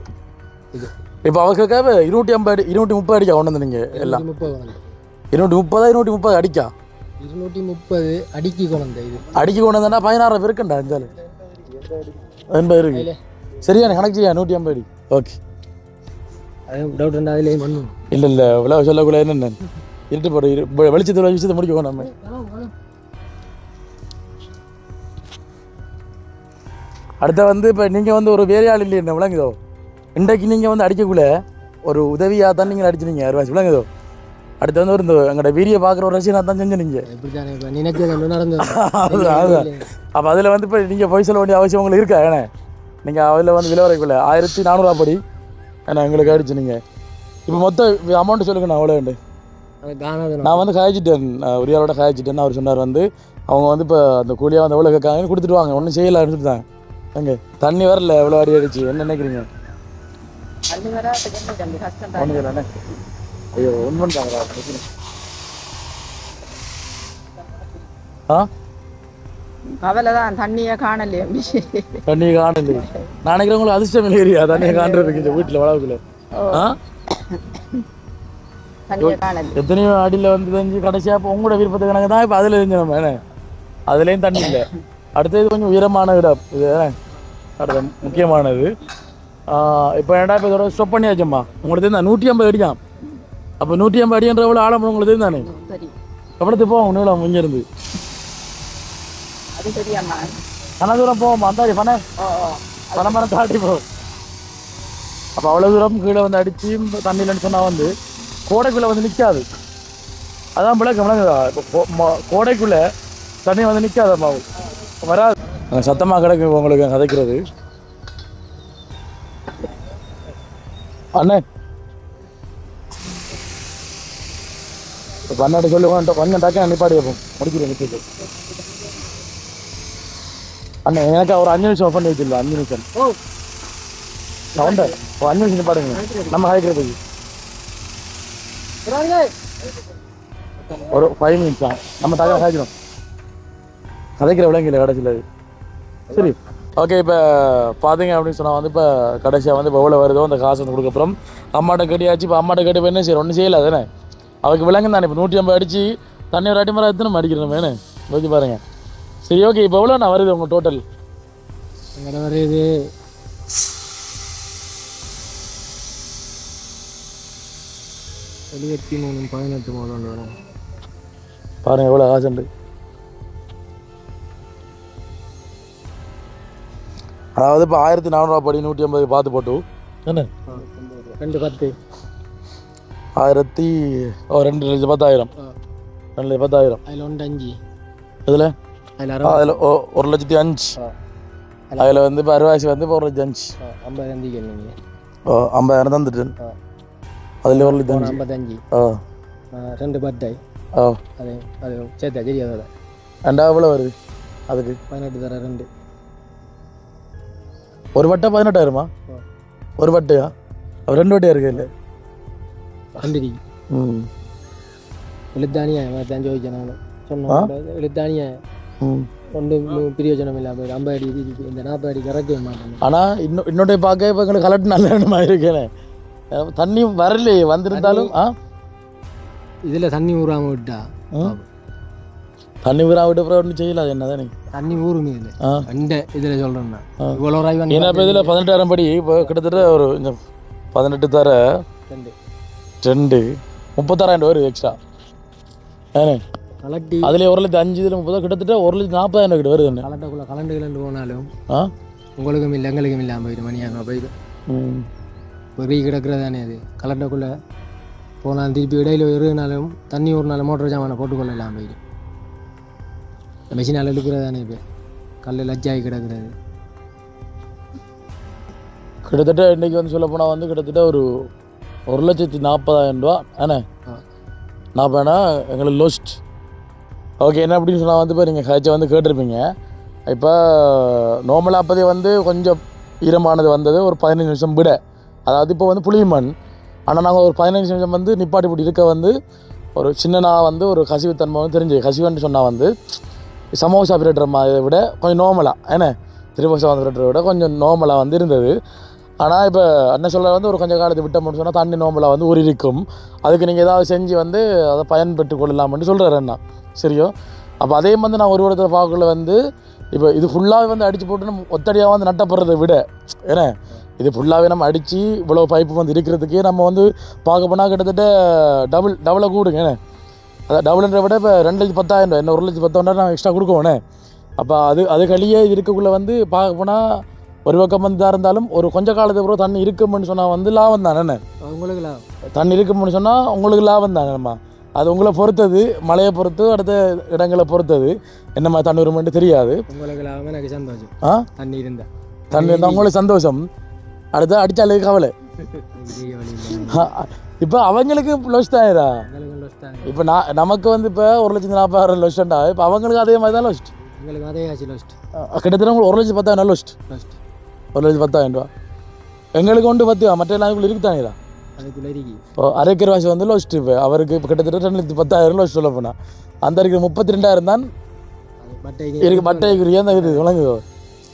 இது இப்போ அவங்களுக்காக 250 230 அடிக்கா கொண்டு வந்து நீங்கள் எல்லாம் 230 அடிக்கா 230 அடிக்கி கொண்டு இது அடிக்கி கொண்டு வந்தா 16 இருக்குண்டா 80 இருக்கு சரியா கணக்கு செய்யா 150 அடி. ஓகே டவுட் இருந்தால் அதிலே பண்ணும் இல்லை இவ்வளோ சொல்லக்கூடாது என்னென்ன இருட்டு போகிற வெளிச்சத்தில் விஷயத்தை முடிக்கணும் நம்ம. அடுத்த வந்து இப்போ நீங்கள் வந்து ஒரு வேலையாள் இல்லை என்ன விளங்குதோ இன்றைக்கு நீங்கள் வந்து அடிக்கக்குள்ள ஒரு உதவியாக தான் நீங்கள் அடிச்சுனீங்க 6 விளங்குதோ. அடுத்து வந்து ஒரு எங்களோட வீடியோ பார்க்குற ஒரு ரசிகனாக தான் செஞ்சு நீங்கள் நடந்து அதுதான். அப்போ அதில் வந்து இப்போ நீங்கள் போய் சொல்ல வேண்டிய அவசியம் உங்களுக்கு இருக்கா? ஏன்னா நீங்கள் அதில் வந்து விலை வரைக்குள்ள 1400 படி ஏன்னா எங்களுக்கு அடிச்சு நீங்கள் இப்போ மொத்தம் அமௌண்ட்டு சொல்லுங்கண்ணா அவ்வளோ உண்டு. நான் வந்து காய்ச்சிட்டேன் ஒரு ஆளோட காய்ச்சிட்டேன்னு அவர் சொன்னார் வந்து அவங்க வந்து இப்போ அந்த கூலியாக வந்து எவ்வளோ கேட்காங்கன்னு கொடுத்துட்டு வாங்க ஒன்றும் செய்யலாம்னு சொல்லிட்டாங்க. எங்கே தண்ணி வரல எவ்வளோ அடி அடிச்சு என்ன நினைக்கிறீங்க? தண்ணி வராதுக்கு என்ன தம்பி கஷ்டம் தான். ஒன்று தானே ஐயோ ஒன்று தாங்க ஆ கவலை தான் தண்ணியை காணலையே அம்பி. தண்ணியை காணலையே நான் நினைக்கிறேன் உங்களுக்கு அதிர்ஷ்டம் இல்லை ஏரியா தண்ணியை காண்றதுக்கு இந்த வீட்டில் வளவுக்குள்ள ஆ தண்ணியை காணல. எத்தனையோ அடியில் வந்து தெரிஞ்சு கடைசியாக இப்போ உங்களோட விருப்பத்துக்கு கணக்கு தான் இப்போ அதில் தெரிஞ்சு நம்ம என்ன அதுலேயும் தண்ணி இல்லை. அடுத்தது கொஞ்சம் உயரமான இடம் இது அடுத்த முக்கியமானது. இப்போ ஏன்டா இப்போ இதோட ஸ்டாப் பண்ணியாச்சம்மா உங்களுக்கு தெரிந்தா 150 அடிக்கான். அப்போ 150 அடின்ற எவ்வளோ ஆழம் உங்களுக்கு தெரிந்தானே சரி எவ்வளோத்து போவோம் நீளம் இங்கேருந்து அது சரியாம்மா. கன தூரம் போவோம் அந்தாடி பனமரம் தாண்டி போவோம். அப்போ அவ்வளோ தூரம் கீழே வந்து அடித்து தண்ணியிலன்னு சொன்னால் வந்து கோடைக்குள்ளே வந்து நிற்காது. அதான் விளங்குதா இப்போ கோடைக்குள்ளே தண்ணி வந்து நிற்காதம்மா வராது. சத்தமாக கிடக்கு உங்களுக்கு கதைக்கிறது அண்ணே. இப்போ அண்ணாட்ட சொல்லி கொஞ்சம் டக்கு நிப்பாடி வைப்போம் முடிக்கிறேன் நிற்கிறது அண்ணே. எனக்கு ஒரு 5 நிமிஷம் பண்ணி வச்சிடல 5 நிமிஷம் சவுண்டை ஒரு 5 நிமிஷம் நிப்பாடுங்க நம்ம கதைக்கிறதுக்கு ஒரு 5 நிமிஷம் நம்ம தகவல் கதைக்கிறோம் கதைக்கிற விலங்கில் கடைசியில் சரி ஓகே. இப்போ பார்த்தீங்க அப்படின்னு சொன்னால் வந்து இப்போ கடைசியாக வந்து இப்போ எவ்வளோ வருதோ அந்த காசு வந்து கொடுக்கப்புறம் அம்மாட்ட கட்டியாச்சு. இப்போ அம்மாட்ட கட்டி என்ன சரி ஒன்றும் செய்யலை தானே அவருக்கு விலங்கு தானே. இப்போ 150 அடித்து தண்ணி ஒரு அடி மரம் எத்தனை அடிக்கிறோம் வேணும் யோசிச்சு பாருங்கள். சரி ஓகே. இப்போ எவ்வளோ நான் வருது உங்கள் டோட்டல் எங்கட வருது 73 18 வரும். பாருங்கள் எவ்வளோ காசுண்டு. அதாவது இப்போ 1400 படி 150 பார்த்து போட்டு என்ன 210 2,10,000 2,10,000 அதில் 1.5 இதில் அதில் அதில் 1,05,000 அதில் வந்து இப்போ அறுவாசி வந்து இப்போ 1,05,000 50 கேள்வி 50,000 தந்துட்டு அதில் 1,05,000 55 2 பத்தாய் அது அது சேர்த்தா சரி அதோட 2 எவ்வளோ வருது அதுக்கு 18 தர 2 ஒரு வட்டை 18,000மா ஒரு வட்டையா அப்போ 2 வட்டையா இருக்கு இல்லை 2 எழுத்தானியா தான் ஜோதிக்கணும் சொன்னோம் எழுத்தானியா ஒன்றும் பிரயோஜனம் இல்லாமல் 50 அடி இந்த 40 அடி கறக்கவே மாட்டேன். ஆனால் இன்னொரு பார்க்க இப்போ எங்களுக்கு கலட்டு நல்ல இடமா இருக்கேனே தண்ணி வரலையே வந்திருந்தாலும் இதில் தண்ணி ஊறாமல் விட்டா தண்ணி ஊரா விட்டு அப்புறம் ஒன்றும் செய்யலாம் என்னதான் நீ தண்ணி ஊறுமே இல்லை அந்த இதில் சொல்கிறேன்னா இவ்வளோ ஏன்னா இப்போ இதில் 18,000 படி இப்போ கிட்டத்தட்ட ஒரு இந்த 18 தர 2 36,000 வருது எக்ஸ்ட்ரா ஏனே கலட்டி அதுலேயே 1,05,000 இதில் 30 கிட்டத்தட்ட 1,40,000 கிட்ட வருது என்ன கலட்டக்குள்ளே கலண்டு போனாலும் உங்களுக்கும் இல்லை எங்களுக்கும் இல்லாமல் போயிட்டு மணியாக போயிட்டு பெரிய கிடக்கிறதானே அது கலட்டக்குள்ளே போனாலும் திருப்பி இடையில இருனாலும் தண்ணி ஒரு நாள் மோட்டர் ஜாமான போட்டுக்கொள்ள இல்லாமல் போயிடும் மெஷினால் இழுக்கிறதானே இப்போ கல் லஜ்ஜாகி கிடக்கிறது கிட்டத்தட்ட இன்றைக்கி வந்து சொல்ல போனால் வந்து கிட்டத்தட்ட ஒரு 1,40,000 ரூபா ஏண்ணே 40,000 எங்களுக்கு லோஸ்ட். ஓகே என்ன அப்படின்னு சொன்னால் வந்து இப்போ நீங்கள் காய்ச்சல் வந்து கேட்டிருப்பீங்க. இப்போ நார்மலாக அப்போதே வந்து கொஞ்சம் ஈரமானது வந்தது ஒரு 15 நிமிஷம் விட அதாவது இப்போ வந்து புளியமண். ஆனால் நாங்கள் ஒரு 15 நிமிஷம் வந்து நிப்பாட்டி போட்டு இருக்க வந்து ஒரு சின்னனா வந்து ஒரு கசிவுத்தன்மை வந்து தெரிஞ்சு கசிவுன்னு சொன்னால் வந்து சமோசா பிரேட்டர் இதை விட கொஞ்சம் நார்மலாக ஏன்னா திரிபோசா வந்து பிரேட்டரை விட கொஞ்சம் நார்மலாக வந்து இருந்தது. ஆனால் இப்போ அண்ணன் சொல்ல வந்து ஒரு கொஞ்சம் காலத்தை விட்டோம்னு சொன்னால் தண்ணி நார்மலாக வந்து ஊறி இருக்கும். அதுக்கு நீங்கள் ஏதாவது செஞ்சு வந்து அதை பயன்பெற்று கொள்ளலாம்னு சொல்கிறாரு அண்ணா சரியோ. அப்போ அதே வந்து நான் ஒரு இடத்துல பார்க்கல வந்து இப்போ இது ஃபுல்லாகவே வந்து அடித்து போட்டு நம்ம ஒத்தடியாக வந்து நட்டப்படுறதை விட ஏன்னா இது ஃபுல்லாகவே நம்ம அடித்து இவ்வளோ பைப்பு வந்து இருக்கிறதுக்கே நம்ம வந்து பார்க்க போனால் கிட்டத்தட்ட டபுளை கூடுங்க ஏன்னா அதான் டபுள்ன்ற விட இப்போ 2,10,000 ரூபா என்ன 1,10,000 நான் எக்ஸ்ட்ரா கொடுக்கோண்ணே. அப்போ அது கழியே இருக்கக்குள்ளே வந்து பார்க்க போனால் ஒரு பக்கம் வந்து தான் இருந்தாலும் ஒரு கொஞ்சம் காலத்துக்கு அப்புறம் தண்ணி இருக்கும்னு சொன்னால் வந்து லாபம் தானே என்ன உங்களுக்கு லாபம் தண்ணி இருக்கும்னு சொன்னால் உங்களுக்கு லாபம் தானே நம்ம அது உங்களை பொறுத்தது மழையை பொறுத்து அடுத்த இடங்களை பொறுத்தது என்ன மாதிரி தண்ணி வருமென்று தெரியாது. உங்களுக்கு லாபம் எனக்கு சந்தோஷம் தண்ணி இருந்தால் உங்களுக்கு சந்தோஷம் அடுத்த அடித்தாலே கவலை. இப்போ அவங்களுக்கு லொஸ் தாயிரா இப்போ நமக்கு வந்து இப்போ 1,40,000 லொஸ்டா இப்போ அவங்களுக்கு அதே மாதிரி தான் லொஸ்ட் எங்களுக்கு அதே ஆச்சு லொஸ்ட் கிட்டத்தட்ட உங்களுக்கு 1,10,000 லொஸ்ட் 1,10,000 ரூபா. எங்களுக்கு கொண்டு பத்து மற்ற நாளுக்குள்ள இருக்குதானேடா அதுக்குள்ளே இருக்கி இப்போ அரைக்கிற வாசி வந்து லோஸ்ட் இப்போ அவருக்கு இப்போ கிட்டத்தட்ட 2,10,000 லோஸ்ட் சொல்ல போனால் அந்த இருக்கிற 32,000 தான் இருக்கு மட்டைக்குரிய அந்த இது விளங்குதோ.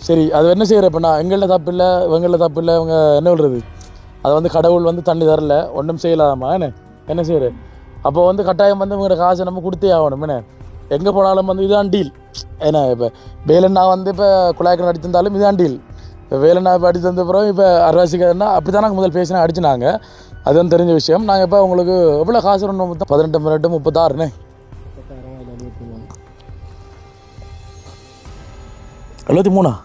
சரி அது என்ன செய்கிற இப்போ நான் எங்களில் தப்பு இல்லை இவங்களில் தப்பு இல்லை இவங்க என்ன சொல்கிறது அதை வந்து கடவுள் வந்து தண்ணி தரல ஒன்றும் செய்யலாமா என்ன செய்கிற அப்போ வந்து கட்டாயம் வந்து இவங்களோட காசை நம்ம கொடுத்தே ஆகணும் என்ன எங்கே போனாலும் வந்து இதுதான் டீல். ஏன்னா இப்போ வேலைன்னா வந்து இப்போ குழாய்க்கு அடித்திருந்தாலும் இதுதான் டீல். இப்போ வேலைன்னா இப்போ அடித்து தந்த பிறகு இப்போ அரைவாசிக்காரன்னா அப்படி தான் நாங்கள் முதல் பேசினா அடிச்சுனாங்க. அது வந்து தெரிஞ்ச விஷயம். நாங்கள் இப்போ உங்களுக்கு எவ்வளோ காசு வரணும் 18 18 36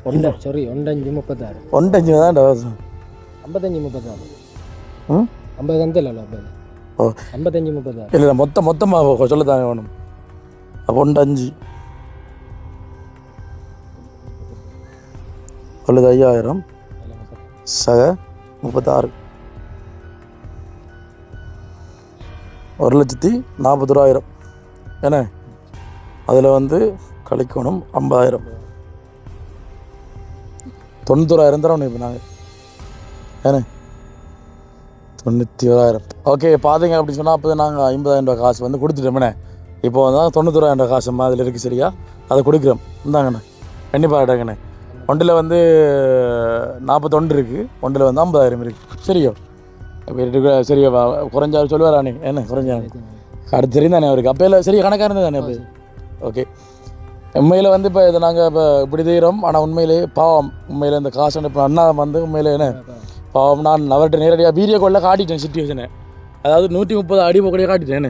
73 சாரி 1.5 1.5 தான் 55 ம் 50 அந்த இல்லை 50 ஓ 55 36 இல்லை மொத்தமாக சொல்லத்தானே வேணும். அப்போ 1.5 அல்லது 5,000 சக 36 1,40,000 என்ன அதில் வந்து கழிக்கணும் 50,000 91,000 தரோம் இப்போ நாங்கள் ஏன்னா 91,000 ஓகே பார்த்தீங்க அப்படின்னு சொன்னால் அப்போ நாங்கள் 50,000 ரூபா காசு வந்து கொடுத்துட்டோம்ண்ணே. இப்போ வந்து 91,000 ரூபா காசு அதில் இருக்குது சரியா அதை கொடுக்குறோம் இந்தாங்கண்ணே எண்ணி பாட்டாங்கண்ணே. ஒன்றில் வந்து 41 இருக்குது ஒன்றில் வந்து 50,000 இருக்குது சரியோ இப்போ சரியா குறைஞ்சாலும் சொல்லுவாரானே என்ன குறைஞ்சாலும் அடுத்து தெரிந்தானே அவருக்கு அப்போ இல்லை சரியா கணக்காக இருந்தது தானே அப்போ ஓகே. உண்மையில் வந்து இப்போ இதை நாங்கள் இப்போ இப்படி செய்கிறோம் ஆனால் உண்மையிலே பாவம் உண்மையில் இந்த காசு இப்போ அண்ணா வந்து உண்மையில் என்ன பாவம் நான் அவர்கிட்ட நேரடியாக வீடியோ காலில் காட்டிட்டேன் சுச்சுவேஷனை. அதாவது 130 அடி போக்கலையே காட்டிட்டேன்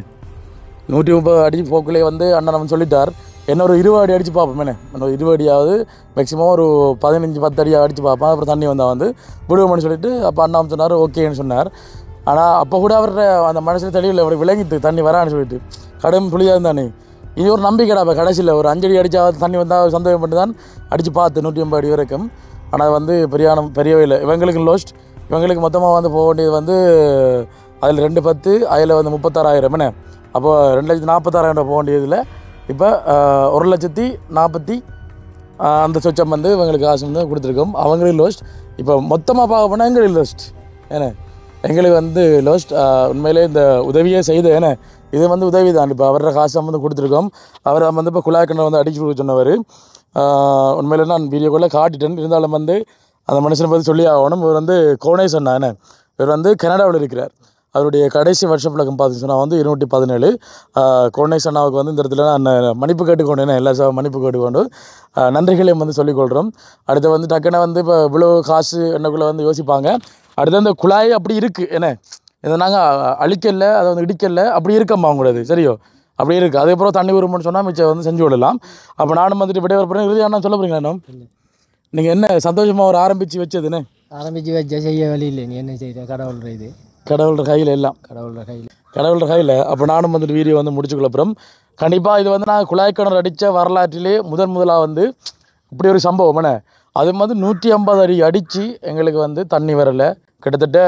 130 அடி போக்கிலே வந்து அண்ணன் நம்ம சொல்லிட்டார் என்ன ஒரு 20 அடி அடித்து பார்ப்போம் என்ன ஒரு 20 அடியாவது மேக்ஸிமம் ஒரு 15-10 அடியாக அடித்து பார்ப்பேன். அப்புறம் தண்ணி வந்தால் வந்து விடுவோம்னு சொல்லிட்டு அப்போ அண்ணா சொன்னார் ஓகேன்னு சொன்னார். ஆனால் அப்போ கூட அவர்கிட்ட அந்த மனசில் தெளிவில் அவர் விளங்கிட்டு தண்ணி வரான்னு சொல்லிட்டு கடும் புளியாக இருந்தானே இது ஒரு நம்பிக்கைடா. இப்போ கடைசியில் ஒரு 5 அடி அடித்தா தண்ணி வந்தால் சந்தேகம் பண்ணி தான் அடித்து பார்த்து 180 அடி வரைக்கும். ஆனால் வந்து பெரியவே இல்லை இவங்களுக்கு லோஸ்ட். இவங்களுக்கு மொத்தமாக வந்து போக வேண்டியது வந்து அதில் 210 அதில் வந்து 36,000 என்ன அப்போ 2,46,000 போக வேண்டியதில் இப்போ 1,40,40 அந்த சொச்சம் வந்து இவங்களுக்கு காசு வந்து கொடுத்துருக்கோம். அவங்களுக்கு லோஸ்ட். இப்போ மொத்தமாக பார்க்க போனால் எங்களுக்கு லோஸ்ட் ஏன்னா எங்களுக்கு வந்து லோஸ்ட். உண்மையிலே இந்த உதவியே செய்த ஏன்னா இது வந்து உதவி தான். இப்போ அவரோட காசு வந்து கொடுத்துருக்கோம். அவர் வந்து இப்போ குழாய் கிணறு வந்து அடிச்சு கொடுக்க சொன்னவர். உண்மையிலே நான் வீடியோக்குள்ளே காட்டிட்டேன். இருந்தாலும் வந்து அந்த மனுஷனை பற்றி சொல்லி ஆகணும். இவர் வந்து கோனேஸ் அண்ணா என்ன இவர் வந்து கனடாவில் இருக்கிறார். அவருடைய கடைசி வருஷ பழக்கம் பார்த்து சொன்னால் வந்து 217 கோனேஸ் அண்ணாவுக்கு வந்து இந்த இடத்துல நான் மன்னிப்பு கேட்டுக்கொண்டு என்ன எல்லா மன்னிப்பு கேட்டுக்கொண்டு நன்றிகளையும் வந்து சொல்லிக்கொள்கிறோம். அடுத்து வந்து டக்குன்னு வந்து இப்போ இவ்வளோ காசு என்னக்குள்ளே வந்து யோசிப்பாங்க. அடுத்து அந்த குழாய் அப்படி இருக்குது என்ன இதை நாங்கள் அழிக்கல அதை வந்து இடிக்கல அப்படி இருக்கம்மா அவங்களது சரியோ அப்படி இருக்குது. அதுக்கப்புறம் தண்ணி வரும்னு சொன்னால் மிச்சம் வந்து செஞ்சு விடலாம். அப்போ நானும் வந்துட்டு விடைவர் பண்ணி இறுதி அண்ணா சொல்ல போகிறீங்களா அண்ணா நீங்கள் என்ன சந்தோஷமாக ஒரு ஆரம்பித்து வச்சதுன்னு ஆரம்பித்து வச்ச செய்ய வழி இல்லை நீ என்ன செய்கிற கடவுள் இது கடவுளோட கையில் எல்லாம் கடவுளோட கையில். அப்போ நானும் வந்துட்டு வீடியோ வந்து முடிச்சுக்கொள்ளப்புறம் கண்டிப்பாக இது வந்து நான் குழாய் கிணறு அடித்த வரலாற்றிலே முதலாக வந்து இப்படி ஒரு சம்பவம் என்ன அது வந்து 150 அடி அடித்து எங்களுக்கு வந்து தண்ணி வரலை. கிட்டத்தட்ட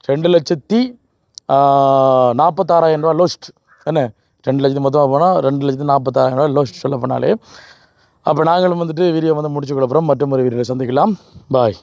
2,46,000 ரூபா லோஸ்ட் என்ன 2 லட்சத்து மொத்தமாக போனால் 2,46,000 ரூபா லோஸ்ட் சொல்ல போனாலே. அப்போ நாங்களும் வந்துட்டு வீடியோ வந்து முடிச்சுக்கொள்ளப்புறம் மற்றும் ஒரு வீடியோவில் சந்திக்கலாம். பாய்.